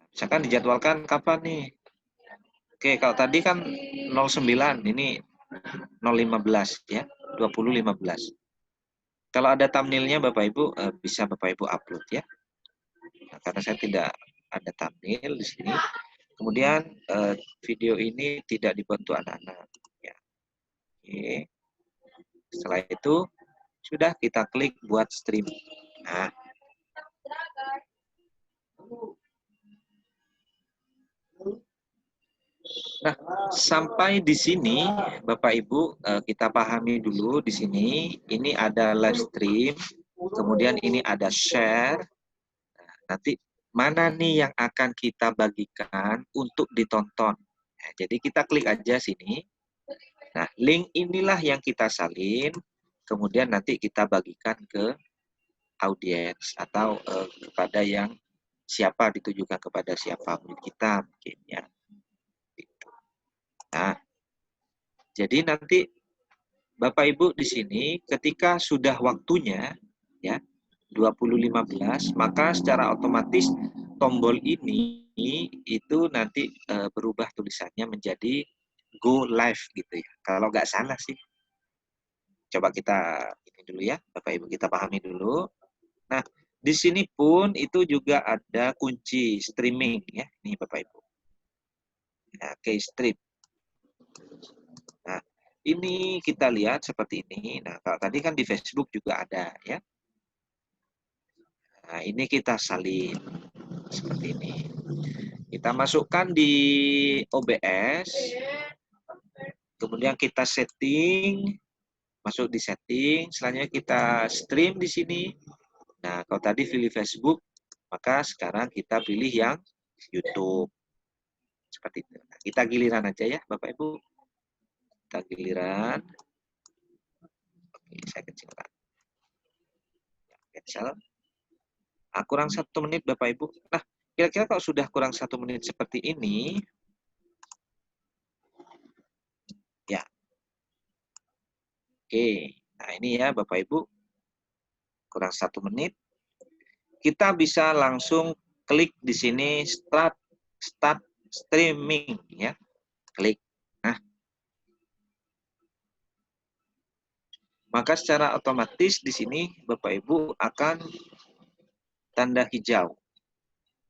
Misalkan dijadwalkan kapan nih? Oke, kalau tadi kan 09, ini 015 ya, 2015. Kalau ada thumbnailnya Bapak Ibu bisa Bapak Ibu upload ya. Nah, karena saya tidak ada thumbnail di sini. Kemudian video ini tidak dibantu anak-anak. Ya. Oke. Setelah itu sudah kita klik buat stream. Nah, sampai di sini Bapak Ibu kita pahami dulu di sini ini ada live stream, kemudian ini ada share. Nah, nanti mana nih yang akan kita bagikan untuk ditonton. Nah, jadi kita klik aja sini. Nah, link inilah yang kita salin, kemudian nanti kita bagikan ke audiens atau kepada yang siapa, ditujukan kepada siapa murid kita mungkin ya. Nah, jadi nanti Bapak Ibu di sini ketika sudah waktunya ya 2015 maka secara otomatis tombol ini itu nanti berubah tulisannya menjadi go live gitu ya. Kalau nggak salah sih. Coba kita ini dulu ya, Bapak Ibu kita pahami dulu. Nah, di sini pun itu juga ada kunci streaming ya, ini Bapak Ibu. Nah, oke, stream. Nah, ini kita lihat seperti ini. Nah, kalau tadi kan di Facebook juga ada ya. Nah, ini kita salin seperti ini. Kita masukkan di OBS. Kemudian kita setting, masuk di setting, selanjutnya kita stream di sini. Nah, kalau tadi pilih Facebook, maka sekarang kita pilih yang YouTube. Seperti itu. Nah, kita giliran aja ya, Bapak Ibu. Kita giliran. Oke, saya kecilkan. Cancel. Nah, kurang 1 menit, Bapak Ibu. Nah, kira-kira kalau sudah kurang 1 menit seperti ini, ya. Oke, nah ini ya Bapak Ibu. Kurang 1 menit. Kita bisa langsung klik di sini start streaming ya. Klik. Nah, maka secara otomatis di sini Bapak Ibu akan tanda hijau.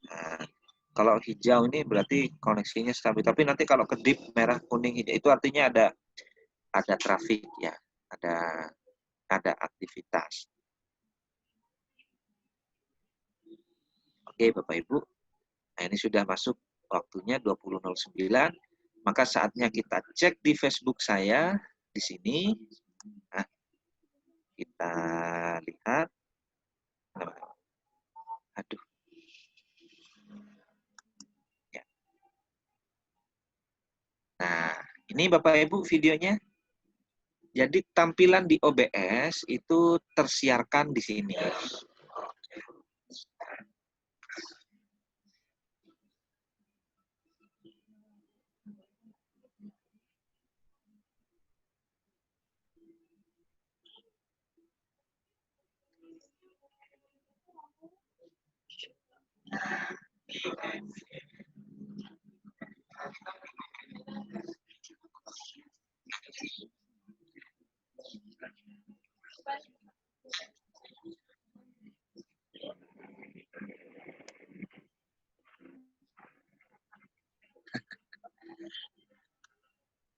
Nah, kalau hijau ini berarti koneksinya stabil. Tapi nanti kalau kedip merah, kuning, hijau itu artinya ada traffic ya, ada aktivitas. Oke Bapak Ibu. Nah, ini sudah masuk waktunya 20.09. Maka saatnya kita cek di Facebook saya di sini. Nah, kita lihat. Aduh. Ya. Nah, ini Bapak Ibu videonya. Jadi tampilan di OBS itu tersiarkan di sini.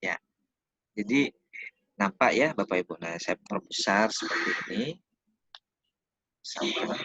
Ya, jadi nampak ya Bapak Ibu. Nah, saya perbesar seperti ini. Sampai.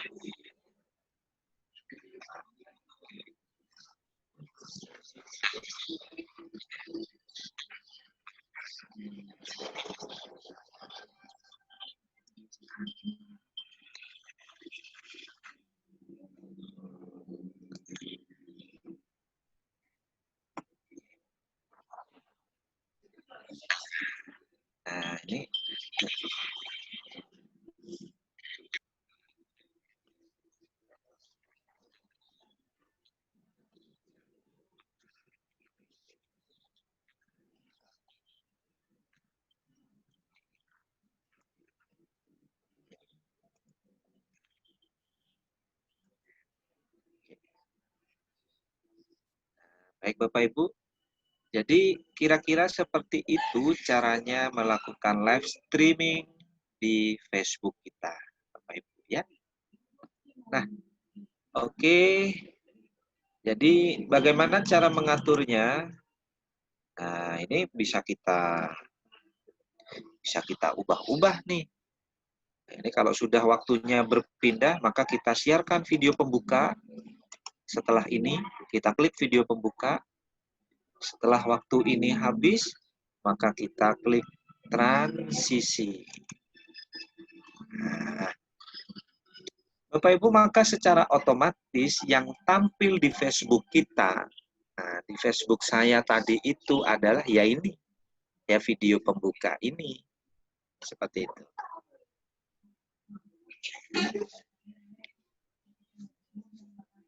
Baik Bapak Ibu, jadi kira-kira seperti itu caranya melakukan live streaming di Facebook kita, Bapak Ibu ya. Nah, oke. Jadi bagaimana cara mengaturnya? Nah, ini bisa kita ubah-ubah nih. Nah, ini kalau sudah waktunya berpindah, maka kita siarkan video pembuka. Setelah ini, kita klik video pembuka. Setelah waktu ini habis, maka kita klik transisi. Nah, Bapak Ibu, maka secara otomatis yang tampil di Facebook kita, nah, di Facebook saya tadi itu adalah ya ini, ya video pembuka ini. Seperti itu.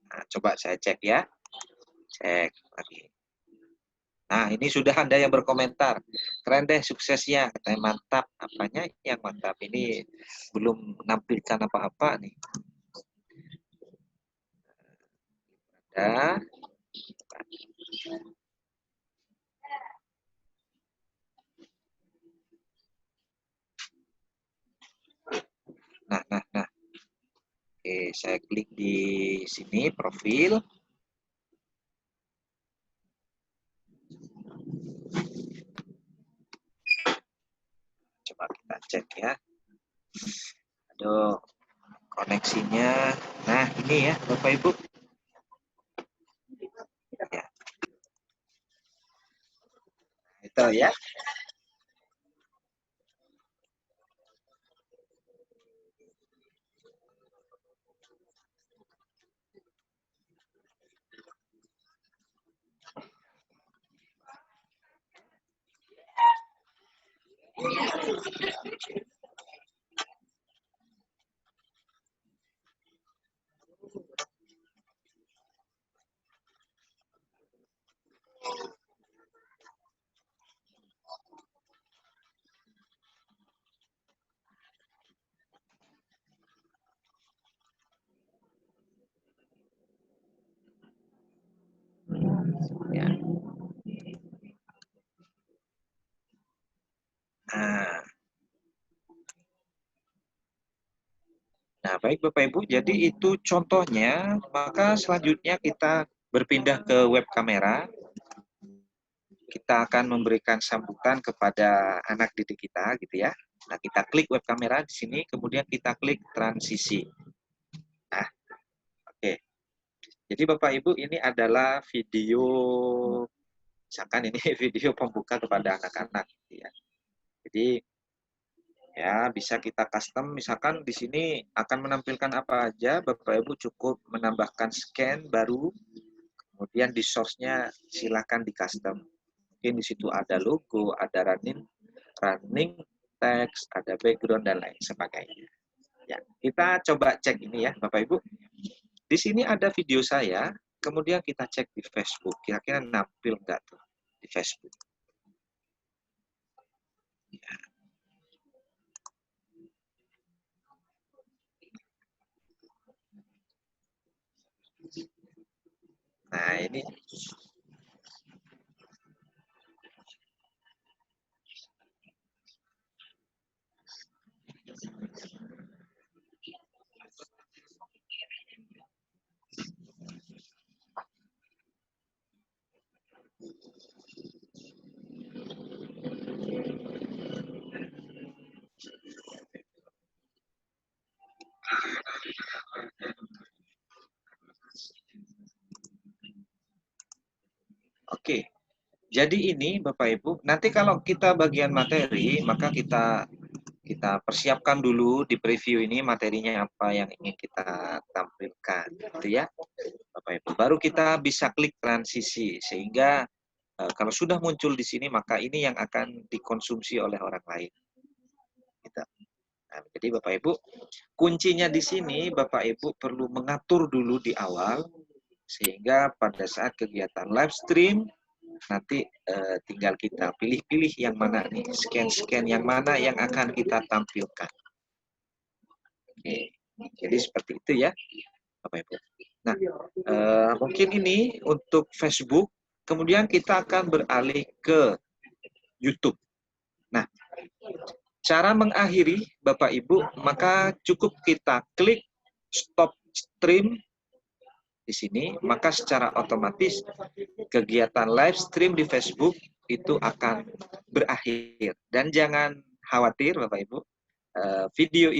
Nah, coba saya cek ya. Cek lagi. Nah, ini sudah ada yang berkomentar. Keren deh suksesnya. Katanya mantap. Apanya yang mantap? Ini belum menampilkan apa-apa nih. Ada. Nah. Oke, saya klik di sini, profil. Coba kita cek ya. Aduh, koneksinya. Nah, ini ya, Bapak Ibu. Ya, itu ya. Ya. Nah, baik Bapak Ibu, jadi itu contohnya, maka selanjutnya kita berpindah ke web kamera. Kita akan memberikan sambutan kepada anak didik kita gitu ya. Nah, kita klik web kamera di sini, kemudian kita klik transisi. Nah, oke. Jadi Bapak Ibu, ini adalah video, misalkan ini video pembuka kepada anak-anak gitu ya. Jadi ya, bisa kita custom, misalkan di sini akan menampilkan apa aja, Bapak Ibu cukup menambahkan scan baru, kemudian di source-nya silakan di custom. Mungkin di situ ada logo, ada running text, ada background dan lain sebagainya. Ya, kita coba cek ini ya, Bapak Ibu. Di sini ada video saya, kemudian kita cek di Facebook, kira-kira nampil nggak tuh di Facebook. Ya. Nah, ini oke. Jadi ini Bapak Ibu, nanti kalau kita bagian materi, maka kita persiapkan dulu di preview ini materinya apa yang ingin kita tampilkan, gitu ya, Bapak Ibu. Baru kita bisa klik transisi sehingga kalau sudah muncul di sini maka ini yang akan dikonsumsi oleh orang lain. Gitu. Nah, jadi Bapak Ibu, kuncinya di sini Bapak Ibu perlu mengatur dulu di awal sehingga pada saat kegiatan live stream nanti tinggal kita pilih-pilih yang mana nih, scan-scan yang mana yang akan kita tampilkan. Oke, jadi seperti itu ya, Bapak Ibu. Nah, mungkin ini untuk Facebook. kemudian kita akan beralih ke YouTube. Nah, cara mengakhiri Bapak Ibu, maka cukup kita klik stop stream di sini, maka secara otomatis kegiatan live stream di Facebook itu akan berakhir. Dan jangan khawatir Bapak Ibu, video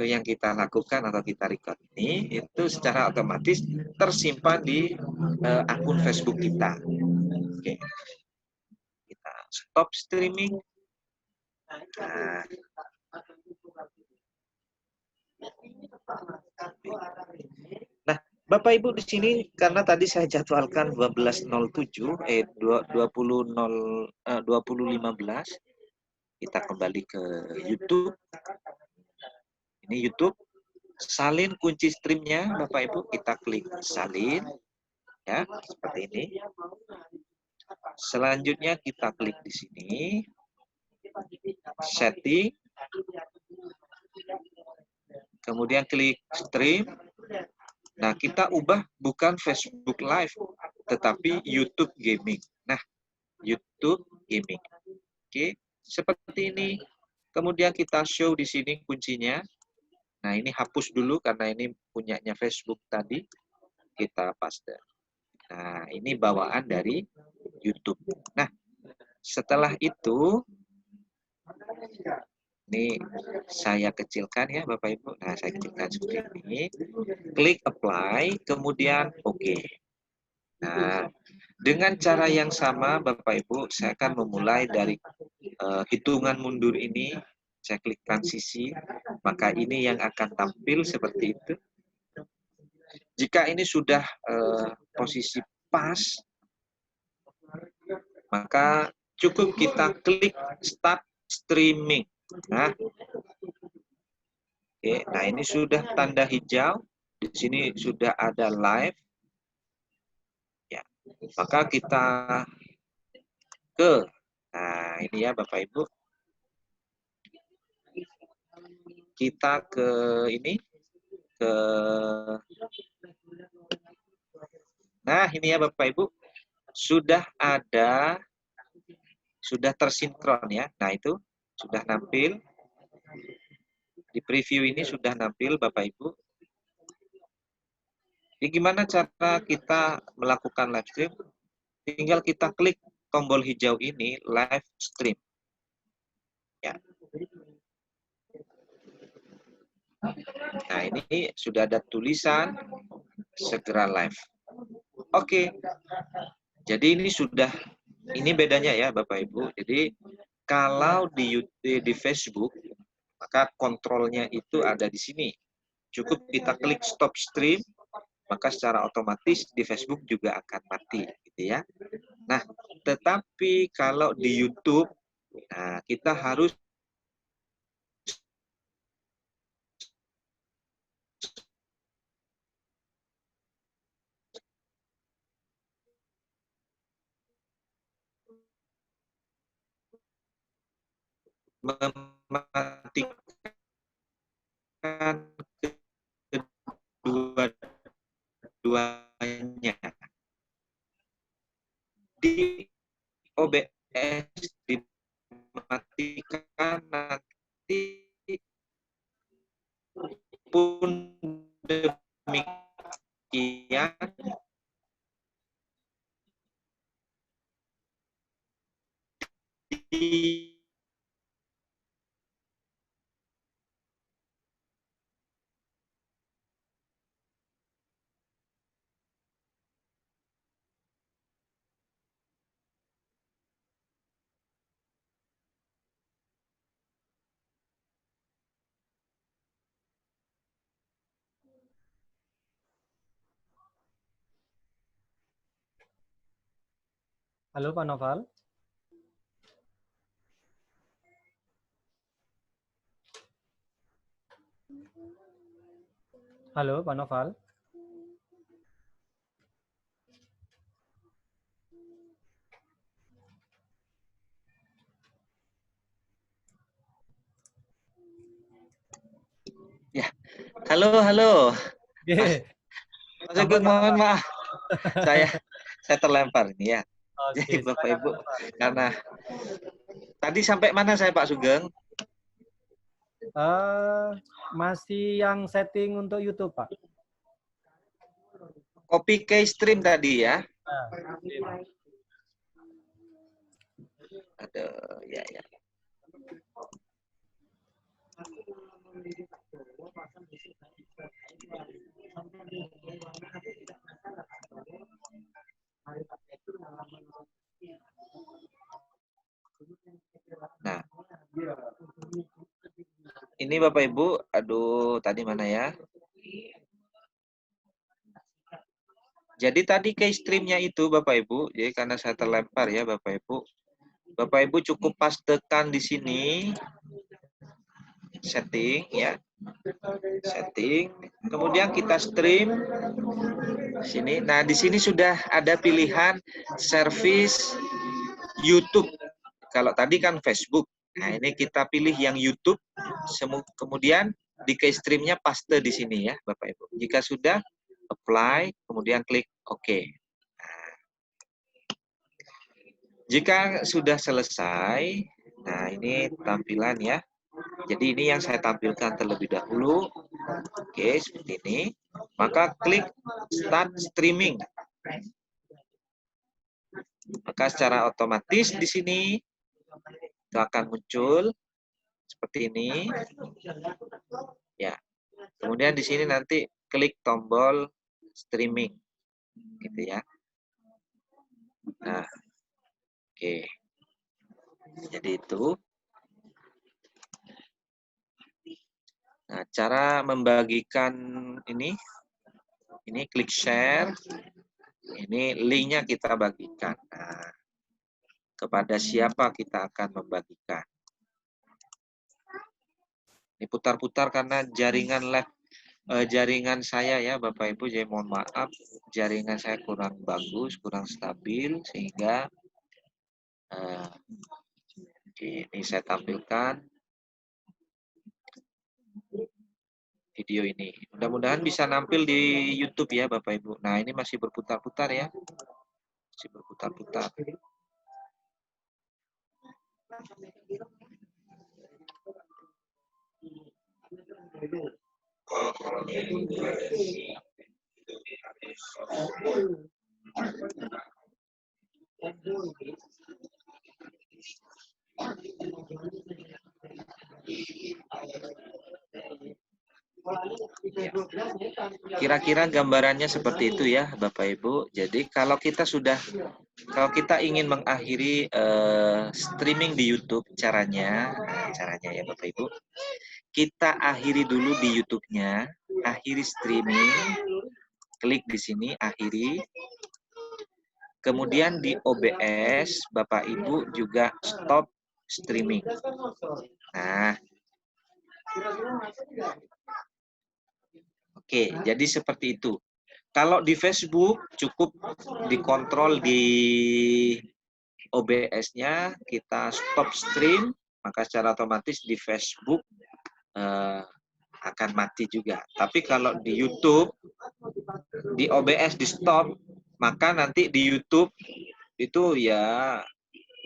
yang kita lakukan atau kita record ini, itu secara otomatis tersimpan di akun Facebook kita. Oke. Kita stop streaming. Nah, Bapak Ibu di sini karena tadi saya jadwalkan 20.15 kita kembali ke YouTube. Ini YouTube. Salin kunci streamnya, Bapak Ibu, kita klik salin, ya seperti ini. Selanjutnya kita klik di sini, setting, kemudian klik stream. Nah, kita ubah bukan Facebook Live, tetapi YouTube Gaming. Nah, YouTube Gaming. Oke, seperti ini. Kemudian kita show di sini kuncinya. Nah, ini hapus dulu karena ini punyanya Facebook tadi. Kita paste. Nah, ini bawaan dari YouTube. Nah, setelah itu, ini saya kecilkan ya Bapak Ibu. Nah, saya kecilkan seperti ini. Klik apply, kemudian oke. Nah, dengan cara yang sama Bapak Ibu, saya akan memulai dari hitungan mundur ini. Saya klik transisi, maka ini yang akan tampil seperti itu. Jika ini sudah posisi pas, maka cukup kita klik start streaming. Nah, oke, nah ini sudah tanda hijau. Di sini sudah ada live. Ya, maka kita nah ini ya Bapak Ibu. Kita ke ini, nah ini ya Bapak Ibu, sudah tersinkron ya. Nah itu sudah nampil di preview, ini sudah nampil Bapak Ibu. Jadi gimana cara kita melakukan live stream? Tinggal kita klik tombol hijau ini, live stream. Ya. Nah ini sudah ada tulisan segera live. Oke. Jadi ini bedanya ya Bapak Ibu. Jadi kalau di Facebook, maka kontrolnya itu ada di sini. Cukup kita klik stop stream, maka secara otomatis di Facebook juga akan mati, gitu ya. Nah, tetapi kalau di YouTube, nah kita harus mematikan kedua-duanya. Di OBS dimatikan, nanti pun demikian di Halo Pak Noval. Halo Pak Noval. Ya, halo. Yeah. Mas Agung, mohon maaf. saya terlempar ini ya. Oke, Jadi Bapak silakan Ibu, Pak Nofal. karena tadi sampai mana saya Pak Sugeng? Masih yang setting untuk YouTube, Pak. Copy ke stream tadi ya. Nah, Aduh, ya ya. Nah, ini Bapak Ibu, aduh tadi mana ya? Jadi tadi ke streamnya itu Bapak Ibu, jadi karena saya terlempar ya Bapak Ibu. Bapak Ibu cukup pastekan di sini setting ya. Setting, kemudian kita stream sini. Nah, di sini sudah ada pilihan service YouTube. Kalau tadi kan Facebook. Nah, ini kita pilih yang YouTube. Kemudian di ke streamnya paste di sini ya, Bapak Ibu. Jika sudah, apply, kemudian klik OK. Nah, jika sudah selesai, nah ini tampilan ya. Jadi ini yang saya tampilkan terlebih dahulu. Oke, seperti ini. Maka klik Start Streaming. Maka secara otomatis di sini itu akan muncul seperti ini. Ya. Kemudian di sini nanti klik tombol streaming. Gitu ya. Nah, oke. Jadi itu. Nah, cara membagikan ini klik share. Ini linknya kita bagikan. Nah, kepada siapa kita akan membagikan. Ini putar-putar karena jaringan saya ya Bapak Ibu, jadi mohon maaf jaringan saya kurang bagus, kurang stabil sehingga ini saya tampilkan video ini. Mudah-mudahan bisa nampil di YouTube ya Bapak Ibu. Nah, ini masih berputar-putar ya. Masih berputar-putar. Kira-kira gambarannya seperti itu ya Bapak Ibu. Jadi kalau kita ingin mengakhiri streaming di YouTube, caranya ya Bapak Ibu, kita akhiri dulu di YouTube-nya, akhiri streaming, klik di sini akhiri. Kemudian di OBS Bapak Ibu juga stop streaming. Nah, oke, jadi seperti itu. Kalau di Facebook cukup dikontrol di OBS-nya, kita stop stream, maka secara otomatis di Facebook akan mati juga. Tapi kalau di YouTube, di OBS di stop, maka nanti di YouTube itu ya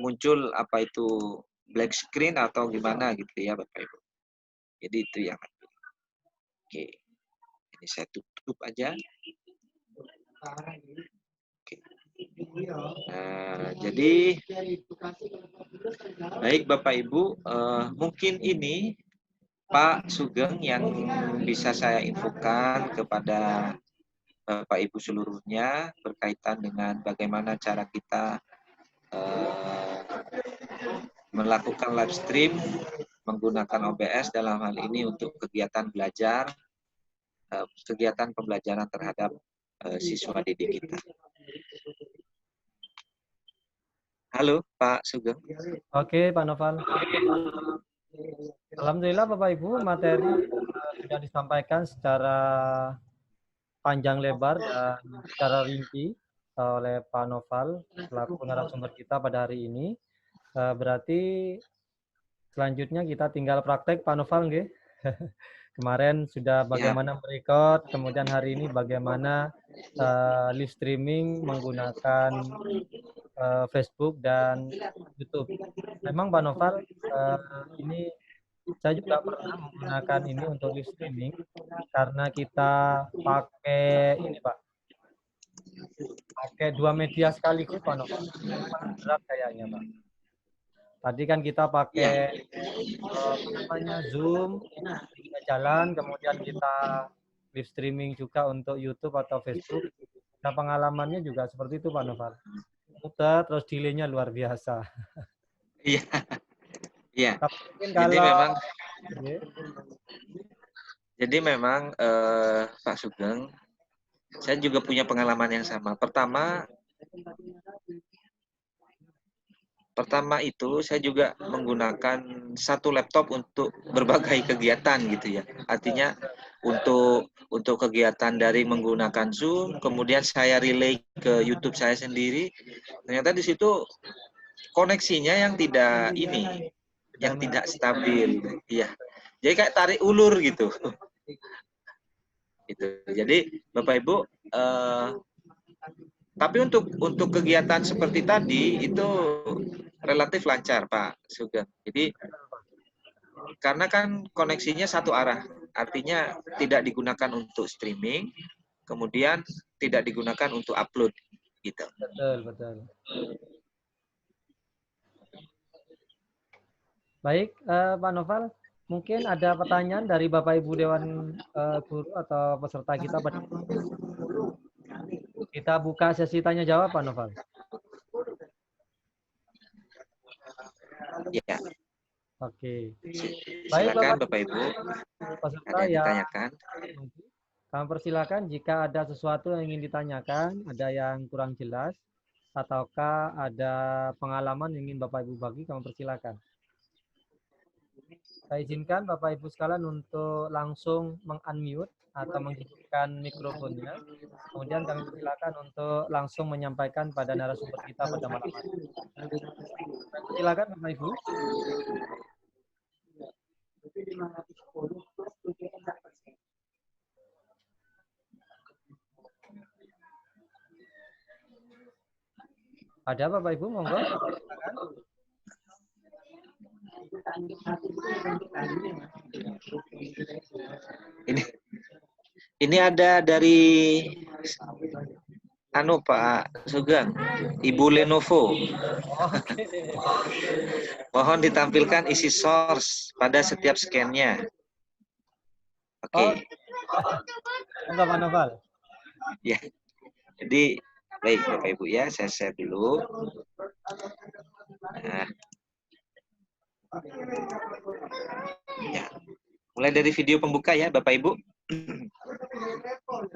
muncul apa itu black screen atau gimana gitu ya Bapak Ibu. Jadi itu yang oke. Ini saya tutup aja. Oke. Nah, jadi baik Bapak Ibu, mungkin ini Pak Sugeng yang bisa saya infokan kepada Bapak Ibu seluruhnya berkaitan dengan bagaimana cara kita melakukan live stream menggunakan OBS dalam hal ini untuk kegiatan belajar, kegiatan pembelajaran terhadap siswa didik kita. Halo Pak Sugeng. Oke, Pak Nofal. Alhamdulillah Bapak Ibu, materi sudah disampaikan secara panjang lebar dan secara rinci oleh Pak Nofal selaku narasumber kita pada hari ini. Berarti selanjutnya kita tinggal praktek Pak Nofal, nggih. Kemarin sudah Ya, bagaimana merecord, kemudian hari ini bagaimana live streaming menggunakan Facebook dan YouTube. Memang Pak Noval, ini saya juga pernah menggunakan ini untuk live streaming karena kita pakai ini Pak, pakai dua media sekaligus Pak Noval. Sangat berat kayaknya Pak. Tadi kan kita pakai ya, apa namanya Zoom, kita jalan, kemudian kita live streaming juga untuk YouTube atau Facebook. Nah, pengalamannya juga seperti itu Pak Noval. Mudah, terus delay-nya luar biasa. iya, iya. Tapi mungkin Jadi kalau memang, ya, jadi memang Pak Sugeng, saya juga punya pengalaman yang sama. Pertama itu saya juga menggunakan satu laptop untuk berbagai kegiatan gitu ya. Artinya untuk kegiatan dari menggunakan Zoom, kemudian saya relay ke YouTube saya sendiri. Ternyata di situ koneksinya yang tidak ini, yang tidak stabil. Iya. Jadi kayak tarik ulur gitu. Gitu. Jadi Bapak Ibu, tapi untuk kegiatan seperti tadi itu relatif lancar Pak Sugeng. Jadi karena kan koneksinya satu arah, artinya tidak digunakan untuk streaming, kemudian tidak digunakan untuk upload gitu. betul, betul. Baik, Pak Noval, mungkin ada pertanyaan dari Bapak Ibu Dewan Guru atau peserta kita. Kita buka sesi tanya jawab, Pak Noval. Ya, Oke. Baik, silakan Bapak Ibu, peserta ada yang yang ditanyakan. kami persilakan jika ada sesuatu yang ingin ditanyakan, ada yang kurang jelas, ataukah ada pengalaman yang ingin Bapak Ibu bagi, kami persilakan. Saya izinkan Bapak Ibu sekalian untuk langsung meng-unmute atau menghidupkan mikrofonnya. Kemudian kami persilakan untuk langsung menyampaikan pada narasumber kita pada malam hari. Silakan Bapak Ibu. Ada Bapak Ibu, monggo. Silakan. Ini ada dari Pak Sugeng, Ibu Lenovo. Oke. Mohon ditampilkan isi source pada setiap scan-nya. Oke. Monggo Pak Noval. Ya. Jadi baik Bapak Ibu ya, saya share dulu. Nah. Ya. Mulai dari video pembuka ya Bapak Ibu.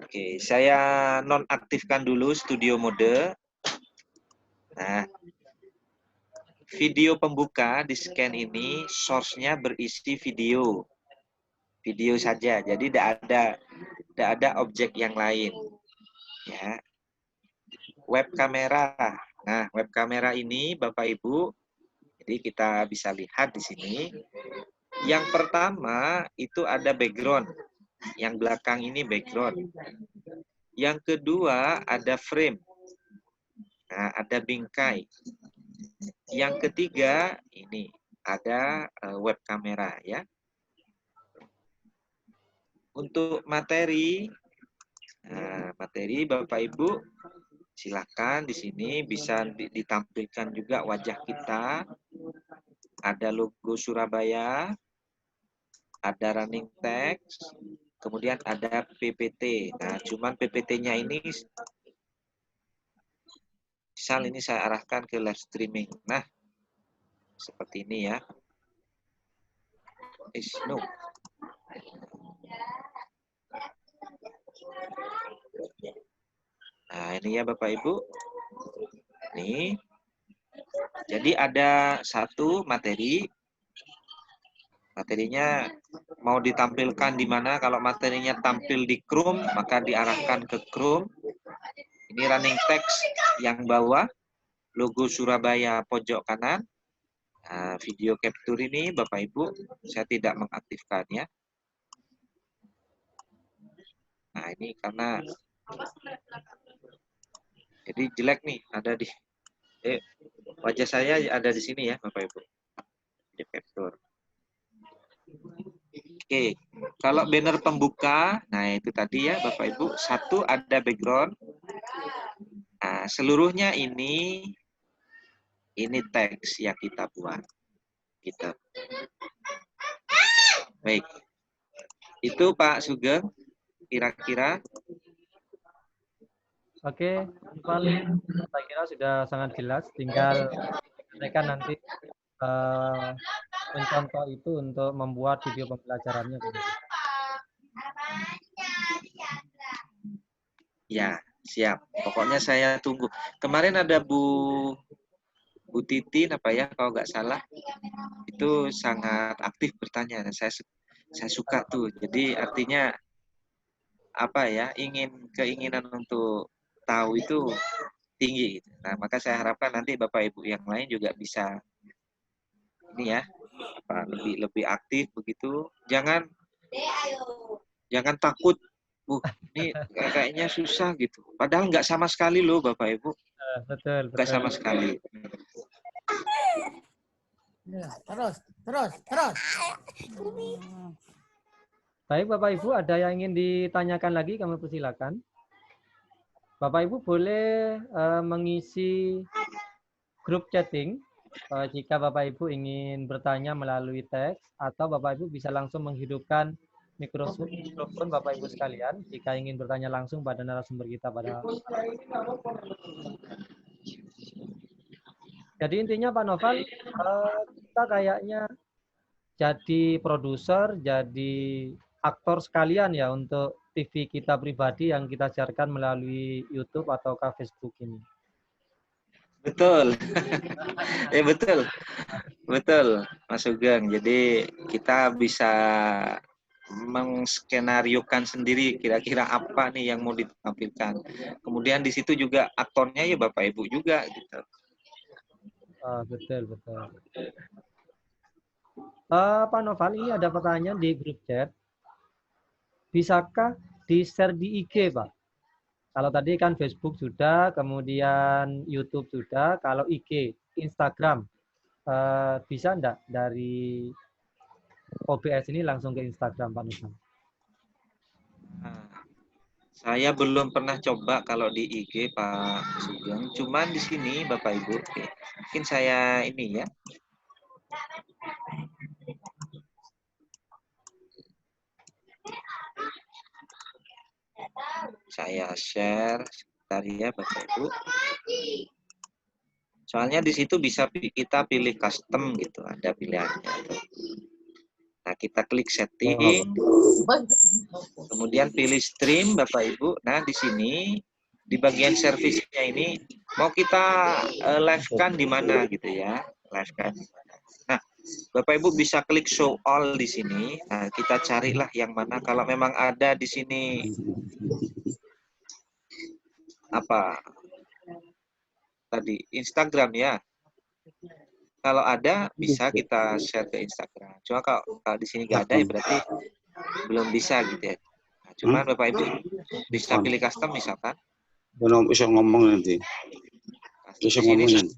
Oke, saya nonaktifkan dulu studio mode. Nah, video pembuka di scan ini source-nya berisi video. Video saja, jadi tidak ada objek yang lain. Ya. Web kamera. Nah, web kamera ini Bapak Ibu, jadi kita bisa lihat di sini. Yang pertama itu ada background. Yang belakang ini background. Yang kedua ada frame. Nah, ada bingkai. Yang ketiga ini ada web kamera ya. Untuk materi, materi Bapak Ibu silakan di sini bisa ditampilkan juga wajah kita. Ada logo Surabaya, ada running text, kemudian ada PPT. Nah, cuman PPT-nya ini misal ini saya arahkan ke live streaming. Nah, seperti ini ya. No. Nah, ini ya Bapak Ibu. Nih. Jadi ada satu materi. Materinya mau ditampilkan di mana? Kalau materinya tampil di Chrome, maka diarahkan ke Chrome. Ini running text yang bawah, logo Surabaya pojok kanan. Nah, video capture ini Bapak Ibu, saya tidak mengaktifkannya. Nah, ini karena jadi jelek nih, ada di wajah saya ada di sini ya, Bapak Ibu. Di capture. Oke, kalau banner pembuka, nah itu tadi ya Bapak Ibu, satu ada background. Nah, seluruhnya ini teks yang kita buat. Gitu. Baik. Itu Pak Sugeng, kira-kira. Oke, Noval, saya kira sudah sangat jelas. Tinggal mereka nanti mencontoh itu untuk membuat video pembelajarannya. Ya, siap. Pokoknya saya tunggu. Kemarin ada Bu Titin apa ya, kalau nggak salah, itu sangat aktif bertanya. Saya suka tuh. Jadi artinya apa ya, keinginan untuk tahu itu tinggi gitu. Nah, maka saya harapkan nanti Bapak Ibu yang lain juga bisa ini ya, lebih aktif begitu. Jangan takut. Ini kayaknya susah gitu. Padahal nggak sama sekali loh Bapak Ibu. Betul, Nggak betul. sama sekali. Terus. Baik, Bapak Ibu, ada yang ingin ditanyakan lagi, kami persilakan. Bapak Ibu boleh mengisi grup chatting jika Bapak Ibu ingin bertanya melalui teks, atau Bapak Ibu bisa langsung menghidupkan mikrofon Bapak Ibu sekalian jika ingin bertanya langsung pada narasumber kita pada. Jadi intinya Pak Noval, kita kayaknya jadi produser, jadi aktor sekalian ya untuk TV kita pribadi yang kita siarkan melalui YouTube atau Facebook ini. Betul. Betul, Mas Sugeng. Jadi kita bisa mengskenariokan sendiri kira-kira apa nih yang mau ditampilkan. Kemudian di situ juga aktornya ya Bapak Ibu juga gitu. Betul. Pak Noval, ini ada pertanyaan di grup chat. Bisakah di-share di IG, Pak? Kalau tadi kan Facebook sudah, kemudian YouTube sudah. Kalau IG, Instagram, bisa enggak dari OBS ini langsung ke Instagram, Pak Noval? Nah, saya belum pernah coba kalau di IG Pak Sugeng. Cuman di sini Bapak Ibu, mungkin saya ini ya. Saya share sebentar ya Bapak Ibu. Soalnya di situ bisa kita pilih custom gitu, ada pilihannya. Nah, kita klik setting, kemudian pilih stream Bapak Ibu. Nah, di sini di bagian servisnya ini mau kita live-kan di mana gitu ya. Live-kan di mana. Nah, Bapak Ibu bisa klik show all di sini. Nah, kita carilah yang mana. Kalau memang ada di sini apa tadi Instagram ya. Kalau ada bisa kita share ke Instagram. Cuma kalau di sini nggak ada ya berarti belum bisa gitu ya. Nah, cuman Bapak Ibu bisa pilih custom misalkan. Belum bisa ngomong nanti. Bisa ngomong nanti.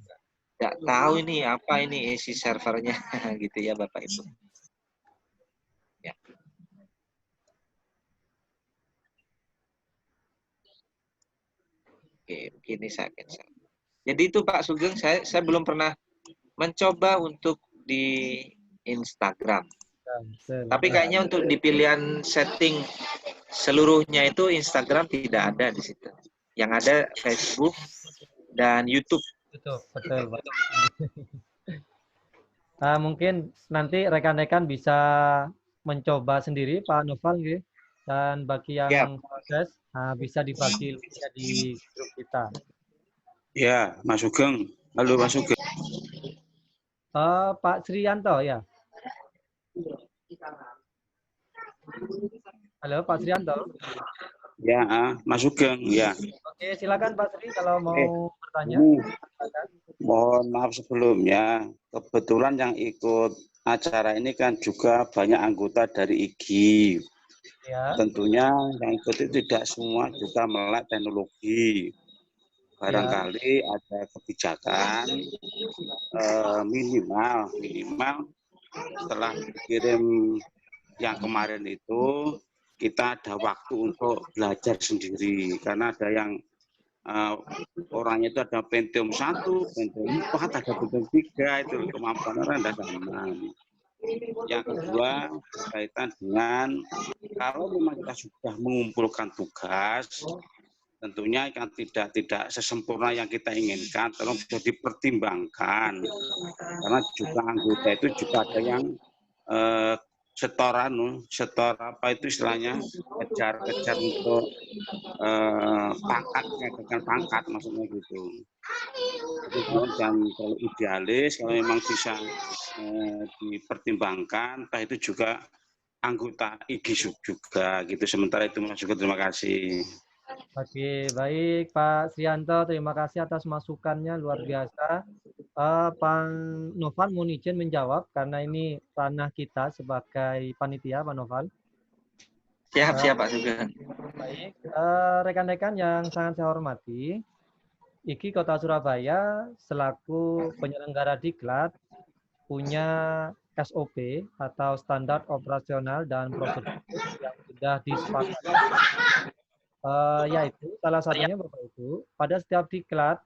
Nggak tahu ini apa ini isi servernya gitu ya Bapak Ibu. Ya. Oke, begini saya cancel. Jadi itu Pak Sugeng, saya belum pernah mencoba untuk di Instagram. Tapi kayaknya untuk di pilihan setting seluruhnya itu Instagram tidak ada di situ. Yang ada Facebook dan YouTube. Betul. Mungkin nanti rekan-rekan bisa mencoba sendiri Pak Noval, gitu. Dan bagi yang proses bisa dibagi linknya di grup kita. Ya, Mas Sugeng. Halo Mas Sugeng. Pak Srianto ya. Halo Pak Srianto. Ya, Mas Sugeng. Ya. Oke, silakan Pak Sri kalau mau bertanya. Mohon maaf sebelumnya. Kebetulan yang ikut acara ini kan juga banyak anggota dari IG. Ya. Tentunya yang ikut itu tidak semua juga melek teknologi. Barangkali ada kebijakan minimal setelah dikirim yang kemarin itu kita ada waktu untuk belajar sendiri karena ada yang orangnya itu ada Pentium 1, Pentium 4, ada Pentium 3 itu kemampuannya rendah sama. Yang kedua berkaitan dengan kalau memang kita sudah mengumpulkan tugas, tentunya kan tidak sesempurna yang kita inginkan, tolong bisa dipertimbangkan karena juga anggota itu juga ada yang setor apa itu istilahnya kejar untuk dengan pangkat maksudnya gitu. Dan kalau idealis kalau memang bisa dipertimbangkan, itu juga anggota IGSUB juga gitu. Sementara itu Mas Syukur, terima kasih. Oke, baik Pak Srianto, terima kasih atas masukannya luar biasa. Pak Noval mau izin menjawab karena ini ranah kita sebagai panitia, Pak Noval. Siap Pak Sugeng. Baik, rekan-rekan yang sangat saya hormati, IKI Kota Surabaya selaku penyelenggara diklat punya SOP atau standar operasional dan prosedur yang sudah disepakati. Yaitu salah satunya Bapak Ibu, pada setiap diklat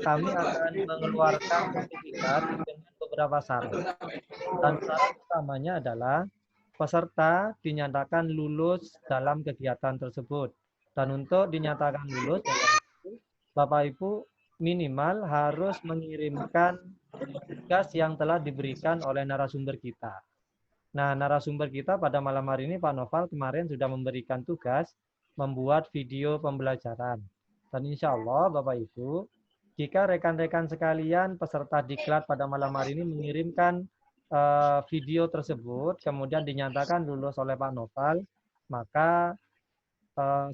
kami akan mengeluarkan sertifikat dengan beberapa syarat. Dan syarat utamanya adalah peserta dinyatakan lulus dalam kegiatan tersebut. Dan untuk dinyatakan lulus, Bapak Ibu minimal harus mengirimkan tugas yang telah diberikan oleh narasumber kita. Nah, narasumber kita pada malam hari ini, Pak Noval, kemarin sudah memberikan tugas membuat video pembelajaran. Dan insya Allah, Bapak Ibu, jika rekan-rekan sekalian peserta diklat pada malam hari ini mengirimkan video tersebut, kemudian dinyatakan lulus oleh Pak Noval, maka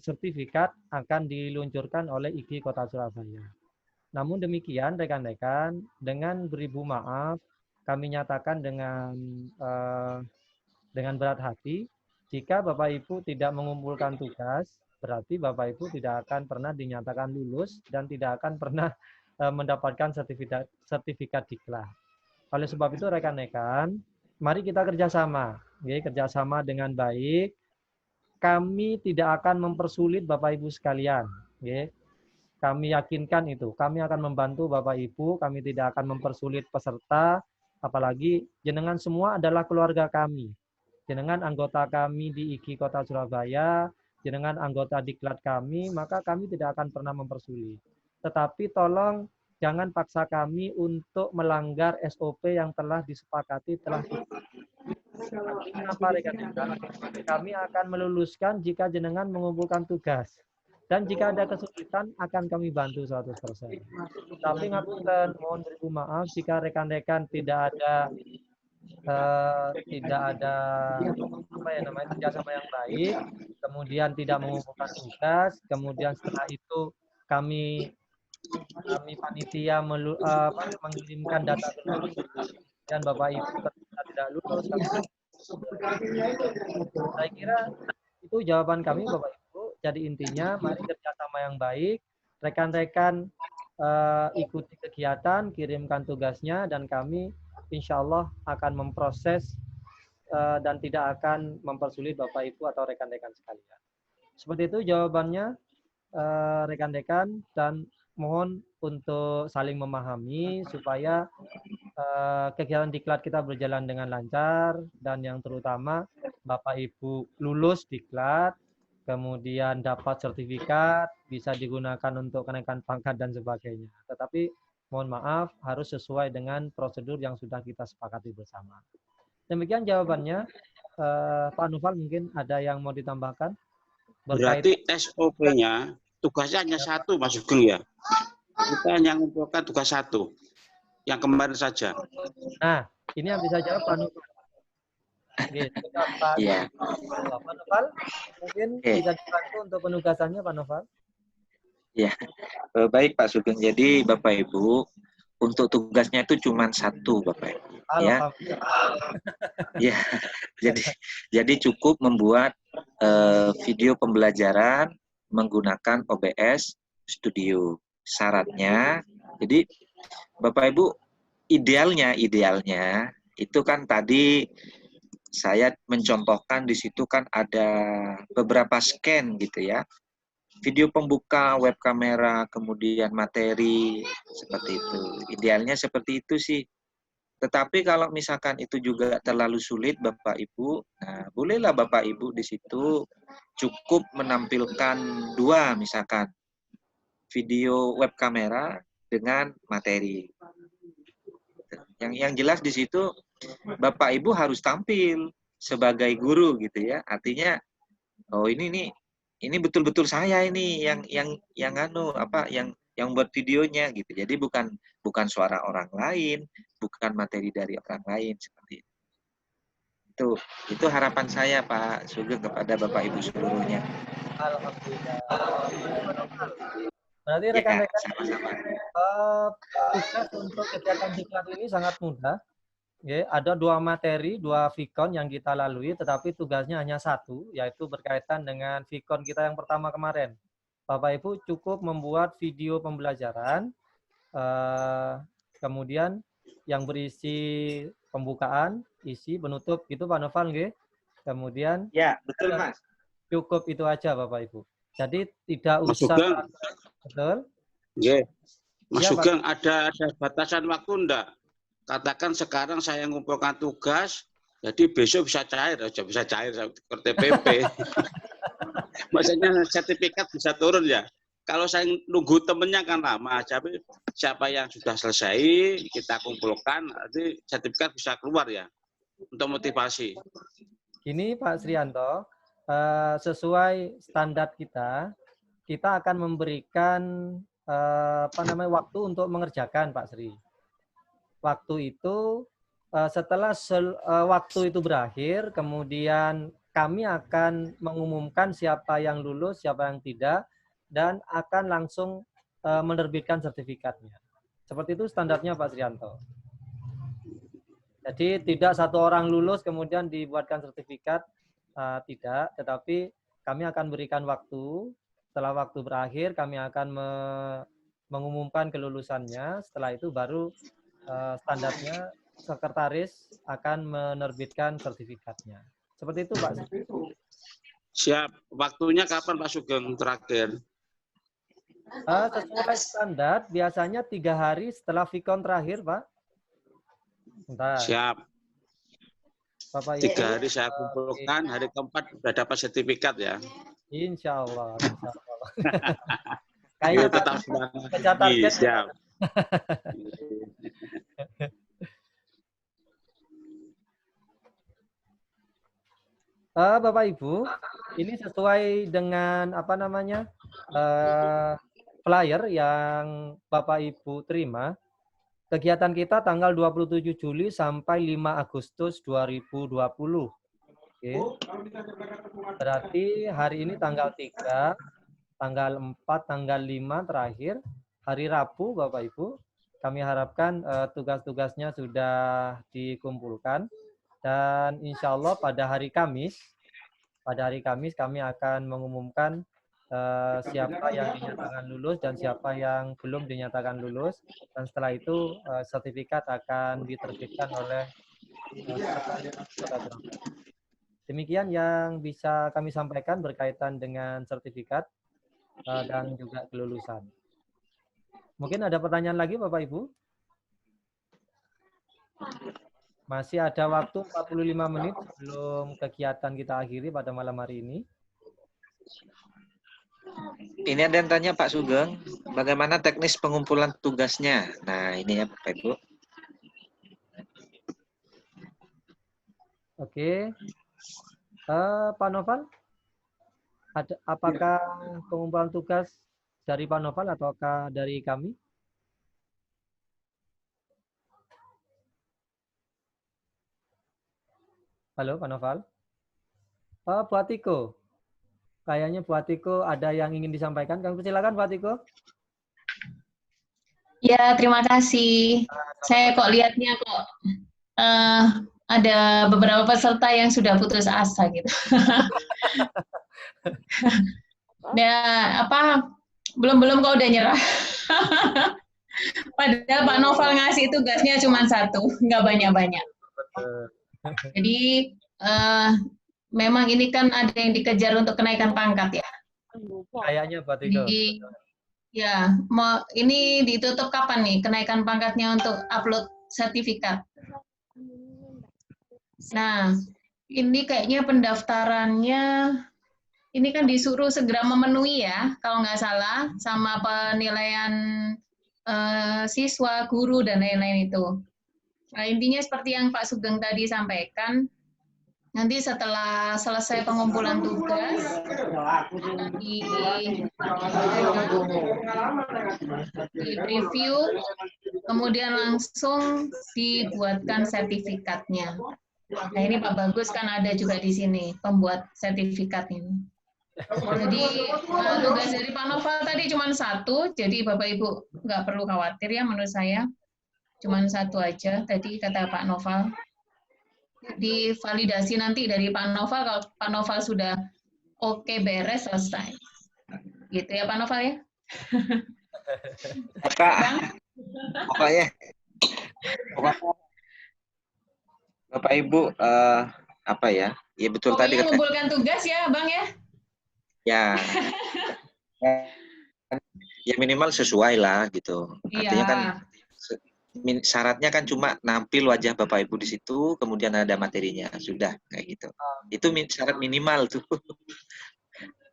sertifikat akan diluncurkan oleh IKI Kota Surabaya. Namun demikian, rekan-rekan, dengan beribu maaf, kami nyatakan dengan berat hati, jika Bapak Ibu tidak mengumpulkan tugas, berarti Bapak Ibu tidak akan pernah dinyatakan lulus dan tidak akan pernah mendapatkan sertifikat diklat. Oleh sebab itu rekan-rekan, mari kita kerjasama, kerjasama dengan baik. Kami tidak akan mempersulit Bapak Ibu sekalian. Kami yakinkan itu. Kami akan membantu Bapak Ibu, kami tidak akan mempersulit peserta, apalagi jenengan semua adalah keluarga kami. Jenengan anggota kami di IKI Kota Surabaya, jenengan anggota diklat kami, maka kami tidak akan pernah mempersulit. Tetapi tolong jangan paksa kami untuk melanggar SOP yang telah disepakati, Kenapa rekan-rekan? Kami akan meluluskan jika jenengan mengumpulkan tugas. Dan jika ada kesulitan, akan kami bantu 100%. Tapi ngapunten, mohon beribu maaf jika rekan-rekan tidak ada kerjasama yang baik, kemudian tidak mengumpulkan tugas, kemudian setelah itu kami panitia mengirimkan data lulus, dan Bapak Ibu tidak lulus. Saya kira itu jawaban kami Bapak Ibu. Jadi intinya mari kerjasama yang baik, rekan-rekan ikuti kegiatan, kirimkan tugasnya, dan kami insya Allah akan memproses dan tidak akan mempersulit Bapak Ibu atau rekan-rekan sekalian. Seperti itu jawabannya rekan-rekan, dan mohon untuk saling memahami supaya kegiatan diklat kita berjalan dengan lancar, dan yang terutama Bapak Ibu lulus diklat, kemudian dapat sertifikat, bisa digunakan untuk kenaikan pangkat dan sebagainya. Tetapi mohon maaf harus sesuai dengan prosedur yang sudah kita sepakati bersama. Demikian jawabannya. Pak Noval mungkin ada yang mau ditambahkan? Berarti SOP-nya tugasnya hanya satu, Mas Sugeng ya? Kita hanya mengumpulkan tugas satu, yang kemarin saja. Nah, ini yang bisa jawab Pak Noval. Gitu, Pak Noval, mungkin bisa dibantu untuk penugasannya Pak Noval. Ya, baik Pak Sugeng. Jadi Bapak Ibu, untuk tugasnya itu cuma satu, Bapak Ibu. Ya, ya. Jadi cukup membuat video pembelajaran menggunakan OBS Studio. Syaratnya, jadi Bapak Ibu idealnya itu kan tadi saya mencontohkan di situ kan ada beberapa scan gitu ya. Video pembuka, web kamera, kemudian materi, seperti itu. Idealnya seperti itu sih. Tetapi kalau misalkan itu juga terlalu sulit Bapak Ibu, nah bolehlah Bapak Ibu di situ cukup menampilkan dua misalkan video web kamera dengan materi. Yang jelas di situ Bapak Ibu harus tampil sebagai guru gitu ya. Artinya oh ini betul-betul saya ini yang buat videonya gitu. Jadi bukan suara orang lain, bukan materi dari orang lain seperti itu. Itu harapan saya Pak Sugeng kepada Bapak Ibu seluruhnya. Alhamdulillah. Berarti Ya, rekan-rekan sama-sama. tugas untuk kegiatan diklat ini sangat mudah. Ya, ada dua materi, dua vikon yang kita lalui, tetapi tugasnya hanya satu, yaitu berkaitan dengan vikon kita yang pertama kemarin. Bapak Ibu cukup membuat video pembelajaran, kemudian yang berisi pembukaan, isi, penutup, gitu Pak Noval, nggih. Kemudian Ya, betul Mas. Cukup itu aja Bapak Ibu. Jadi tidak Mas usah. Sugeng. Betul? Yeah. Mas Ya, Sugeng, ada batasan waktu enggak? Katakan sekarang saya ngumpulkan tugas, jadi besok bisa cair seperti TPP. Maksudnya sertifikat bisa turun ya. Kalau saya nunggu temennya kan lama, tapi siapa yang sudah selesai kita kumpulkan, nanti sertifikat bisa keluar ya untuk motivasi. Ini Pak Srianto, sesuai standar kita akan memberikan waktu untuk mengerjakan Pak Sri. Waktu itu setelah waktu itu berakhir, kemudian kami akan mengumumkan siapa yang lulus, siapa yang tidak, dan akan langsung menerbitkan sertifikatnya. Seperti itu standarnya Pak Srianto. Jadi tidak satu orang lulus kemudian dibuatkan sertifikat, tidak, tetapi kami akan berikan waktu. Setelah waktu berakhir, kami akan mengumumkan kelulusannya. Setelah itu baru standarnya sekretaris akan menerbitkan sertifikatnya. Seperti itu, Pak. Siap. Waktunya kapan Pak Sugeng terakhir? Sesuai standar, biasanya 3 hari setelah vikon terakhir, Pak. Bentar. Siap. Bapak 3 hari saya kumpulkan, hari keempat sudah dapat sertifikat ya. Insya Allah. Kayaknya tetap kejar target. Siap. Bapak Ibu, ini sesuai dengan flyer yang Bapak Ibu terima. Kegiatan kita tanggal 27 Juli sampai 5 Agustus 2020. Oke. Berarti hari ini tanggal 3, tanggal 4, tanggal 5 terakhir, hari Rabu Bapak Ibu. Kami harapkan tugas-tugasnya sudah dikumpulkan. Dan insya Allah pada hari Kamis kami akan mengumumkan siapa yang dinyatakan lulus dan siapa yang belum dinyatakan lulus. Dan setelah itu sertifikat akan diterbitkan oleh Demikian yang bisa kami sampaikan berkaitan dengan sertifikat dan juga kelulusan. Mungkin ada pertanyaan lagi Bapak Ibu? Masih ada waktu 45 menit sebelum kegiatan kita akhiri pada malam hari ini. Ini ada yang tanya Pak Sugeng, bagaimana teknis pengumpulan tugasnya? Nah, ini ya Bapak Ibu. Oke. Pak Noval, apakah pengumpulan tugas dari Pak Noval ataukah dari kami? Halo, Pak Noval. Bu Atiko. Kayaknya Bu Atiko ada yang ingin disampaikan. Kami persilakan Bu Atiko. Ya, terima kasih. Saya kok lihatnya kok eh, ada beberapa peserta yang sudah putus asa gitu. Ya, apa belum kok udah nyerah. Padahal Pak Novel ngasih tugasnya cuma satu, nggak banyak-banyak. Jadi memang ini kan ada yang dikejar untuk kenaikan pangkat ya. Kayaknya Pak Tiko. Jadi ya, ini ditutup kapan nih kenaikan pangkatnya untuk upload sertifikat? Nah, ini kayaknya pendaftarannya, ini kan disuruh segera memenuhi ya, kalau nggak salah, sama penilaian siswa, guru, dan lain-lain itu. Nah, intinya seperti yang Pak Sugeng tadi sampaikan, nanti setelah selesai pengumpulan tugas, di review, kemudian langsung dibuatkan sertifikatnya. Nah, ini Pak Bagus kan ada juga di sini, pembuat sertifikat ini. Jadi tugas dari Pak Novel tadi cuma satu, jadi Bapak Ibu nggak perlu khawatir ya menurut saya. Cuma satu aja tadi kata Pak Novel. Di validasi nanti dari Pak Novel, kalau Pak Novel sudah oke beres, selesai. Gitu ya Pak Novel ya? Pokoknya Bapak Ibu apa ya? Ya betul Pokoknya tadi kata. mengumpulkan tugas ya, Bang ya. Ya. Ya minimal sesuai lah gitu. Artinya kan syaratnya kan cuma nampil wajah Bapak Ibu di situ, kemudian ada materinya, sudah kayak gitu. Itu syarat minimal tuh.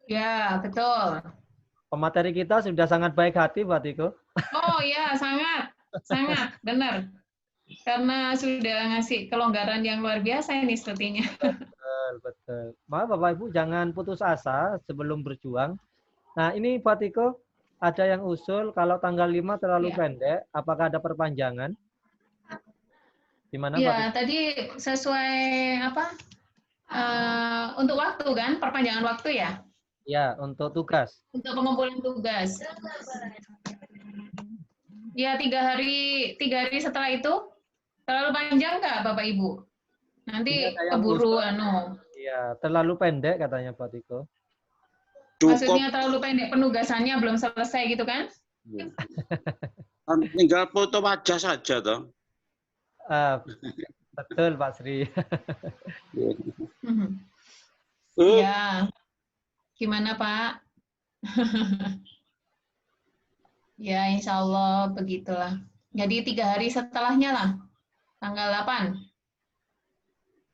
Ya, betul. Pemateri kita sudah sangat baik hati, Pak Tiko. Oh ya, sangat benar. Karena sudah ngasih kelonggaran yang luar biasa ini sepertinya. Betul. Maaf Bapak Ibu, jangan putus asa sebelum berjuang. Nah, ini Pak Tiko, ada yang usul kalau tanggal 5 terlalu pendek, apakah ada perpanjangan? Gimana Pak Tiko? Tadi sesuai apa? Untuk waktu kan, perpanjangan waktu ya? Ya, untuk tugas. Untuk pengumpulan tugas. Ya, 3 hari setelah itu terlalu panjang nggak Bapak Ibu? Nanti keburu Iya, terlalu pendek katanya Pak Tiko. Maksudnya terlalu pendek, penugasannya belum selesai gitu kan? Tinggal foto wajah saja toh. Betul Pak Sri. Ya, gimana Pak? Ya, insya Allah begitulah. Jadi 3 hari setelahnya lah, tanggal 8.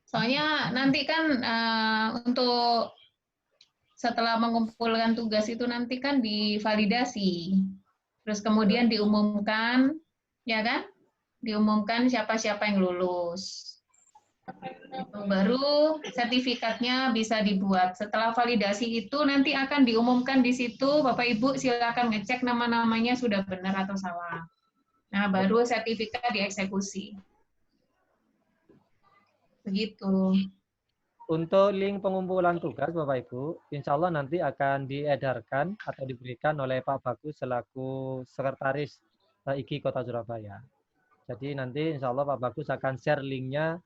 Soalnya nanti kan untuk setelah mengumpulkan tugas itu nanti kan divalidasi. Terus kemudian diumumkan, ya kan? Diumumkan siapa-siapa yang lulus. Baru sertifikatnya bisa dibuat. Setelah validasi itu nanti akan diumumkan di situ, Bapak Ibu silakan ngecek nama-namanya sudah benar atau salah. Nah, baru sertifikat dieksekusi. Begitu. Untuk link pengumpulan tugas Bapak Ibu, insya Allah nanti akan diedarkan atau diberikan oleh Pak Bagus selaku Sekretaris IKI Kota Surabaya. Jadi nanti insya Allah Pak Bagus akan share linknya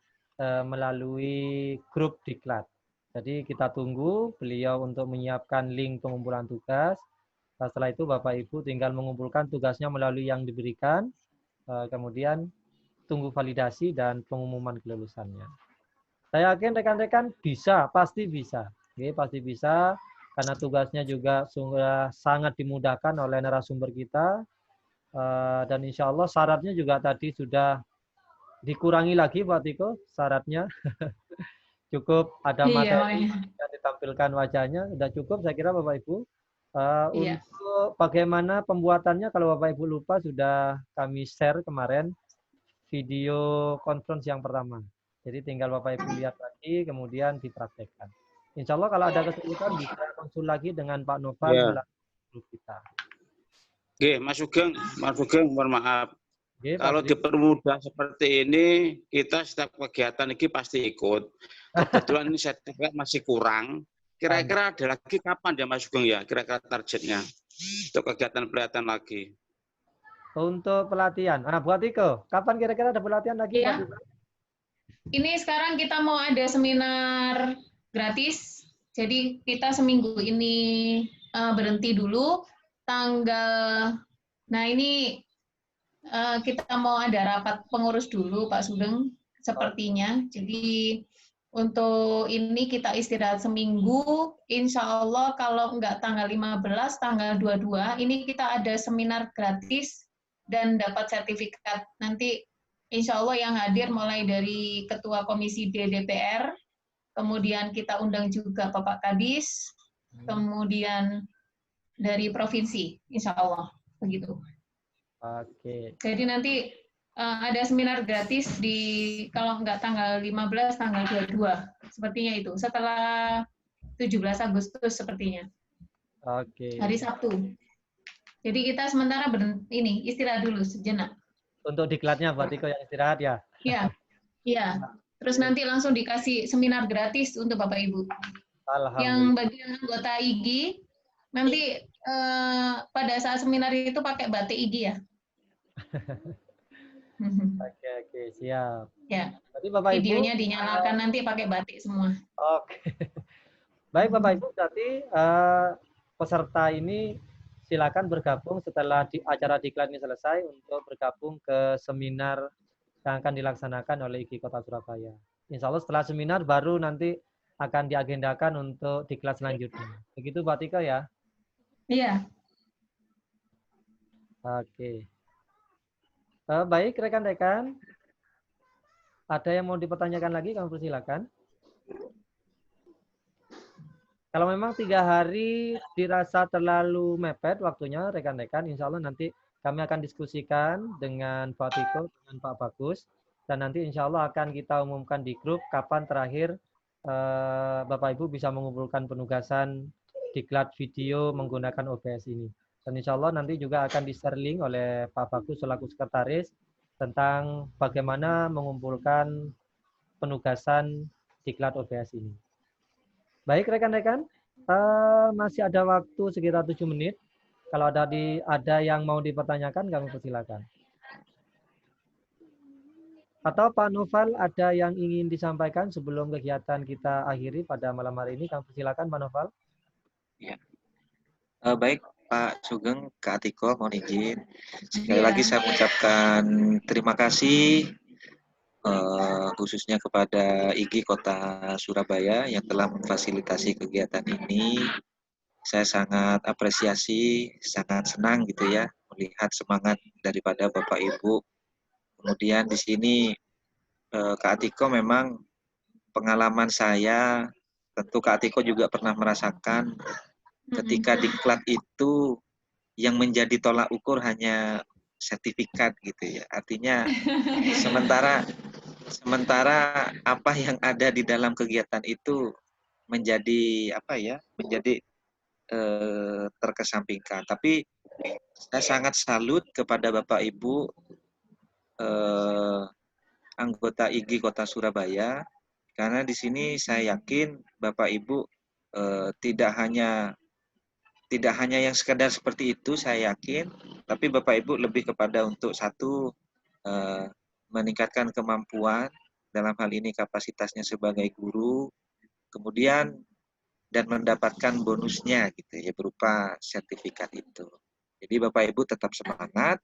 melalui grup Diklat. Jadi kita tunggu beliau untuk menyiapkan link pengumpulan tugas. Setelah itu Bapak Ibu tinggal mengumpulkan tugasnya melalui yang diberikan, kemudian tunggu validasi dan pengumuman kelulusannya. Saya yakin rekan-rekan bisa, pasti bisa. Oke, pasti bisa, karena tugasnya juga sudah sangat dimudahkan oleh narasumber kita. Dan insya Allah syaratnya juga tadi sudah dikurangi lagi Pak Tiko, syaratnya. Cukup ada materi yang ditampilkan wajahnya, sudah cukup saya kira Bapak Ibu. Untuk bagaimana pembuatannya, kalau Bapak Ibu lupa sudah kami share kemarin video conference yang pertama. Jadi tinggal Bapak Ibu lihat lagi, kemudian dipraktekkan. Insya Allah kalau ada kesulitan bisa konsul lagi dengan Pak Novel melalui grup kita. Oke, Mas Sugeng, mohon maaf. Oke, kalau dipermudah seperti ini, kita setiap kegiatan ini pasti ikut. Kebetulan ini sertifikat masih kurang. Kira-kira ada lagi kapan ya Mas Sugeng ya? Kira-kira targetnya untuk kegiatan pelatihan lagi. untuk pelatihan. Nah, buat Iko, kapan kira-kira ada pelatihan lagi? Iya. Buat Iko? Ini sekarang kita mau ada seminar gratis. Jadi kita seminggu ini berhenti dulu tanggal. Nah ini kita mau ada rapat pengurus dulu Pak Sugeng sepertinya. Jadi untuk ini kita istirahat seminggu. Insya Allah kalau nggak tanggal 15, tanggal 22 ini kita ada seminar gratis dan dapat sertifikat. Nanti insya Allah yang hadir mulai dari Ketua Komisi D DPR, kemudian kita undang juga Bapak Kadis, kemudian dari provinsi, insya Allah begitu. Oke. Jadi nanti ada seminar gratis di kalau nggak tanggal 15, tanggal 22, sepertinya itu. Setelah 17 Agustus sepertinya. Oke. Hari Sabtu. Jadi kita sementara istirahat dulu sejenak. Untuk diklatnya buat Iko yang istirahat ya. Iya, iya. Terus nanti langsung dikasih seminar gratis untuk Bapak Ibu. Yang Alhamdulillah. bagian anggota IG, nanti pada saat seminar itu pakai batik IG ya. Oke, siap. Ya. Berarti Bapak Ibu. Videonya dinyalakan nanti pakai batik semua. Oke. Baik Bapak Ibu, berarti peserta ini silakan bergabung setelah acara diklat ini selesai untuk bergabung ke seminar yang akan dilaksanakan oleh IG Kota Surabaya. Insya Allah setelah seminar baru nanti akan diagendakan untuk diklat selanjutnya. Begitu Mbak Tika ya? Iya. Oke. Baik rekan-rekan. Ada yang mau dipertanyakan lagi, kami persilakan. Kalau memang 3 hari dirasa terlalu mepet waktunya, rekan-rekan, insya Allah nanti kami akan diskusikan dengan Pak Tiko, dengan Pak Bagus, dan nanti insya Allah akan kita umumkan di grup kapan terakhir Bapak Ibu bisa mengumpulkan penugasan diklat video menggunakan OBS ini. Dan insya Allah nanti juga akan di-share link oleh Pak Bagus selaku sekretaris tentang bagaimana mengumpulkan penugasan diklat OBS ini. Baik rekan-rekan, masih ada waktu sekitar 7 menit. Kalau ada yang mau dipertanyakan, kami persilakan. Atau Pak Noval ada yang ingin disampaikan sebelum kegiatan kita akhiri pada malam hari ini, kami persilakan Pak Noval. Ya. Baik Pak Sugeng, Kak Atiko, mohon izin. Sekali lagi saya mengucapkan terima kasih khususnya kepada IG Kota Surabaya yang telah memfasilitasi kegiatan ini. Saya sangat apresiasi, sangat senang gitu ya melihat semangat daripada Bapak Ibu. Kemudian di sini Kak Atiko memang pengalaman saya, tentu Kak Atiko juga pernah merasakan ketika diklat itu yang menjadi tolak ukur hanya sertifikat gitu ya. Artinya sementara apa yang ada di dalam kegiatan itu menjadi terkesampingkan. Tapi saya sangat salut kepada Bapak Ibu anggota IG Kota Surabaya, karena di sini saya yakin Bapak Ibu tidak hanya yang sekedar seperti itu, saya yakin, tapi Bapak Ibu lebih kepada untuk satu meningkatkan kemampuan dalam hal ini kapasitasnya sebagai guru, kemudian dan mendapatkan bonusnya gitu ya berupa sertifikat itu. Jadi Bapak Ibu tetap semangat.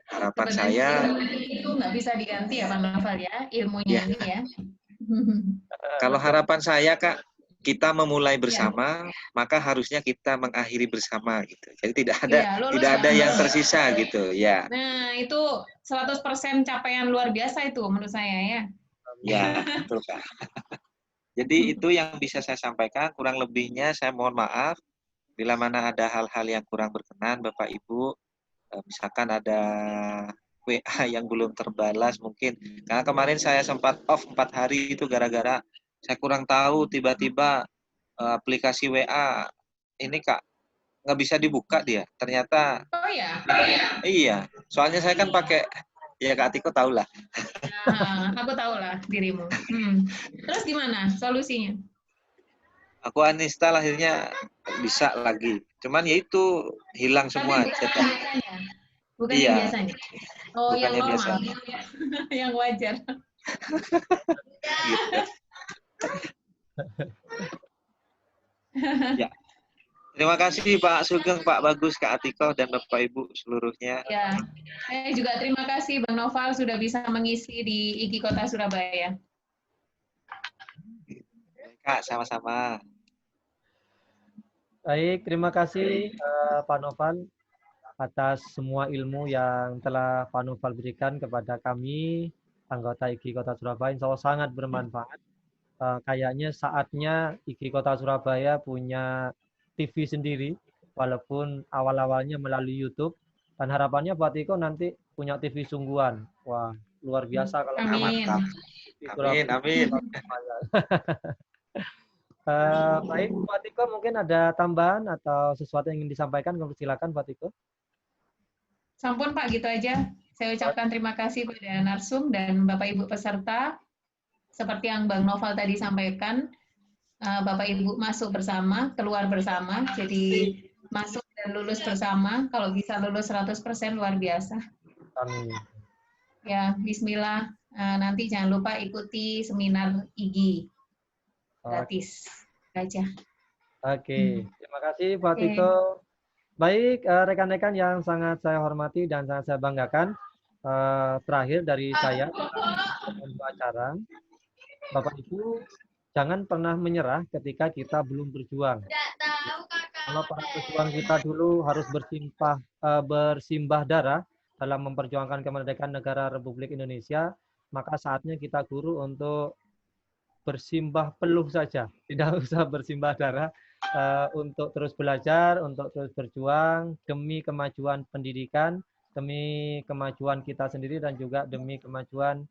Harapan saya itu nggak bisa diganti ya Pak Noval ya, ilmunya ini ya. Kalau harapan saya Kak, kita memulai bersama, maka harusnya kita mengakhiri bersama gitu. Jadi tidak ada yang tersisa gitu ya. Nah, itu 100% capaian luar biasa itu menurut saya ya. Ya, betul Kak. Jadi itu yang bisa saya sampaikan, kurang lebihnya saya mohon maaf bila mana ada hal-hal yang kurang berkenan Bapak Ibu. Misalkan ada WA yang belum terbalas mungkin. Karena kemarin saya sempat off 4 hari itu gara-gara saya kurang tahu, tiba-tiba aplikasi WA ini Kak nggak bisa dibuka dia. Ternyata iya, soalnya saya kan pakai, ya Kak Atiko tahu lah. Aku tahu lah dirimu. Terus gimana solusinya? Aku uninstall akhirnya bisa lagi. Cuman ya itu hilang Tapi semua bukan chat yang biasanya. Bukan Iya. yang biasanya. Oh, Bukan yang yang normal. biasa. Yang wajar. gitu. Ya. Terima kasih Pak Sugeng, Pak Bagus, Kak Atiko, dan Bapak Ibu seluruhnya. Ya, saya juga terima kasih Bang Noval sudah bisa mengisi di IGI Kota Surabaya. Kak, sama-sama. Baik, terima kasih Pak Noval atas semua ilmu yang telah Pak Noval berikan kepada kami, anggota IGI Kota Surabaya. Insya Allah sangat bermanfaat. Kayaknya saatnya IGI Kota Surabaya punya TV sendiri, walaupun awal-awalnya melalui YouTube. Dan harapannya Pak Tiko nanti punya TV sungguhan. Wah, luar biasa kalau Amin. Amin, amin. Baik, Pak Tiko mungkin ada tambahan atau sesuatu yang ingin disampaikan, silakan Pak Tiko. Sampun Pak, gitu aja. Saya ucapkan terima kasih pada Narsum dan Bapak Ibu peserta. Seperti yang Bang Noval tadi sampaikan, Bapak Ibu masuk bersama, keluar bersama, jadi masuk dan lulus bersama. Kalau bisa lulus 100% luar biasa. Amin. Ya, bismillah. Nanti jangan lupa ikuti seminar IGI. Gratis. Aja. Oke, terima kasih Pak Tiko. Baik, rekan-rekan yang sangat saya hormati dan sangat saya banggakan, terakhir dari saya untuk acara, Bapak Ibu jangan pernah menyerah ketika kita belum berjuang. Kalau para pejuang kita dulu harus bersimbah darah dalam memperjuangkan kemerdekaan negara Republik Indonesia, maka saatnya kita guru untuk bersimbah peluh saja, tidak usah bersimbah darah, untuk terus belajar, untuk terus berjuang demi kemajuan pendidikan, demi kemajuan kita sendiri dan juga demi kemajuan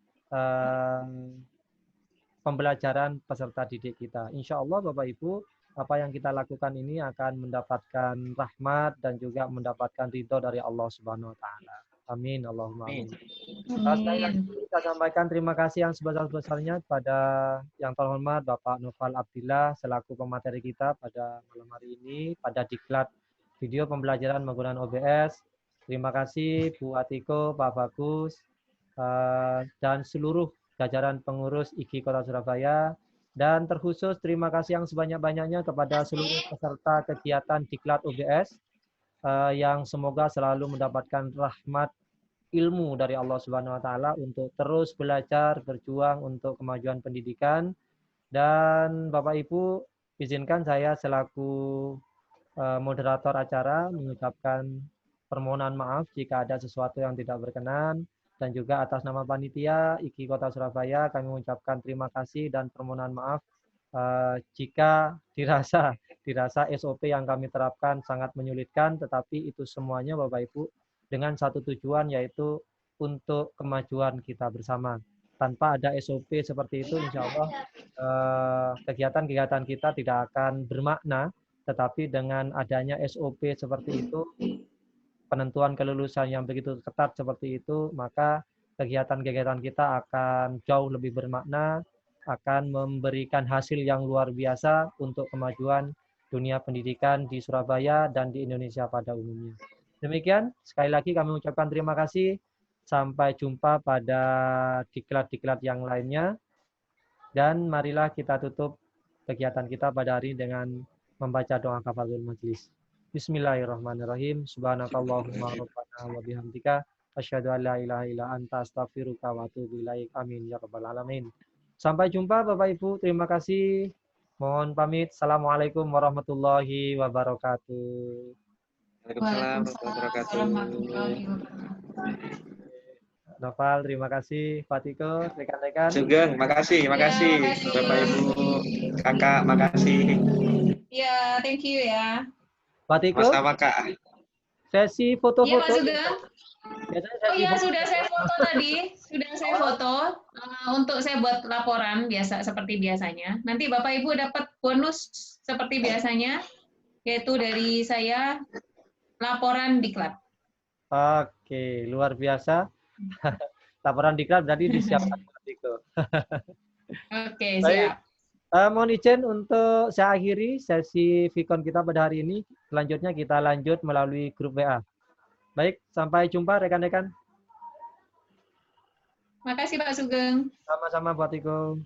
pembelajaran peserta didik kita. Insya Allah Bapak Ibu, apa yang kita lakukan ini akan mendapatkan rahmat dan juga mendapatkan ridho dari Allah Subhanahu Wa Taala. Amin, Allahumma amin. Sekali lagi saya sampaikan terima kasih yang sebesar-besarnya pada yang terhormat Bapak Noval Abdillah selaku pemateri kita pada malam hari ini pada diklat video pembelajaran menggunakan OBS. Terima kasih Bu Atiko, Pak Bagus, dan seluruh jajaran pengurus IGI Kota Surabaya. Dan terkhusus terima kasih yang sebanyak-banyaknya kepada seluruh peserta kegiatan diklat OBS yang semoga selalu mendapatkan rahmat ilmu dari Allah Subhanahu Wa Taala untuk terus belajar, berjuang untuk kemajuan pendidikan. Dan Bapak Ibu, izinkan saya selaku moderator acara mengucapkan permohonan maaf jika ada sesuatu yang tidak berkenan, dan juga atas nama panitia IGI Kota Surabaya kami mengucapkan terima kasih dan permohonan maaf jika dirasa SOP yang kami terapkan sangat menyulitkan, tetapi itu semuanya Bapak Ibu dengan satu tujuan, yaitu untuk kemajuan kita bersama. Tanpa ada SOP seperti itu, insya Allah kegiatan-kegiatan kita tidak akan bermakna, tetapi dengan adanya SOP seperti itu, penentuan kelulusan yang begitu ketat seperti itu, maka kegiatan-kegiatan kita akan jauh lebih bermakna, akan memberikan hasil yang luar biasa untuk kemajuan dunia pendidikan di Surabaya dan di Indonesia pada umumnya. Demikian, sekali lagi kami ucapkan terima kasih. Sampai jumpa pada diklat-diklat yang lainnya. Dan marilah kita tutup kegiatan kita pada hari dengan membaca doa kafaratul majelis. Bismillahirrahmanirrahim. Subhanakallahumma rabbana wa bihamdika asyhadu an la ilaha illa anta astaghfiruka wa atubu ilaik. Amin ya rabbal alamin. Sampai jumpa Bapak Ibu. Terima kasih. Mohon pamit. Assalamualaikum warahmatullahi wabarakatuh. Waalaikumsalam warahmatullahi wabarakatuh. Noval, terima kasih. Fatiko, rekan-rekan. Sugeng, makasih. makasih. Bapak Ibu, Kakak, makasih. Ya, thank you ya. Fatiko, Sama-sama Kak. sesi Iya, foto-foto. Mas Sugeng. Oh iya, sudah saya foto tadi. Sudah saya foto. Untuk saya buat laporan biasa seperti biasanya. Nanti Bapak Ibu dapat bonus seperti biasanya, yaitu dari saya laporan diklat. Oke, luar biasa. Laporan diklat berarti disiapkan Fatiko. Oke, siap. Mohon izin untuk saya akhiri sesi Vicon kita pada hari ini. Selanjutnya kita lanjut melalui grup WA. Baik, sampai jumpa rekan-rekan. Makasih Pak Sugeng. Sama-sama buat Iko.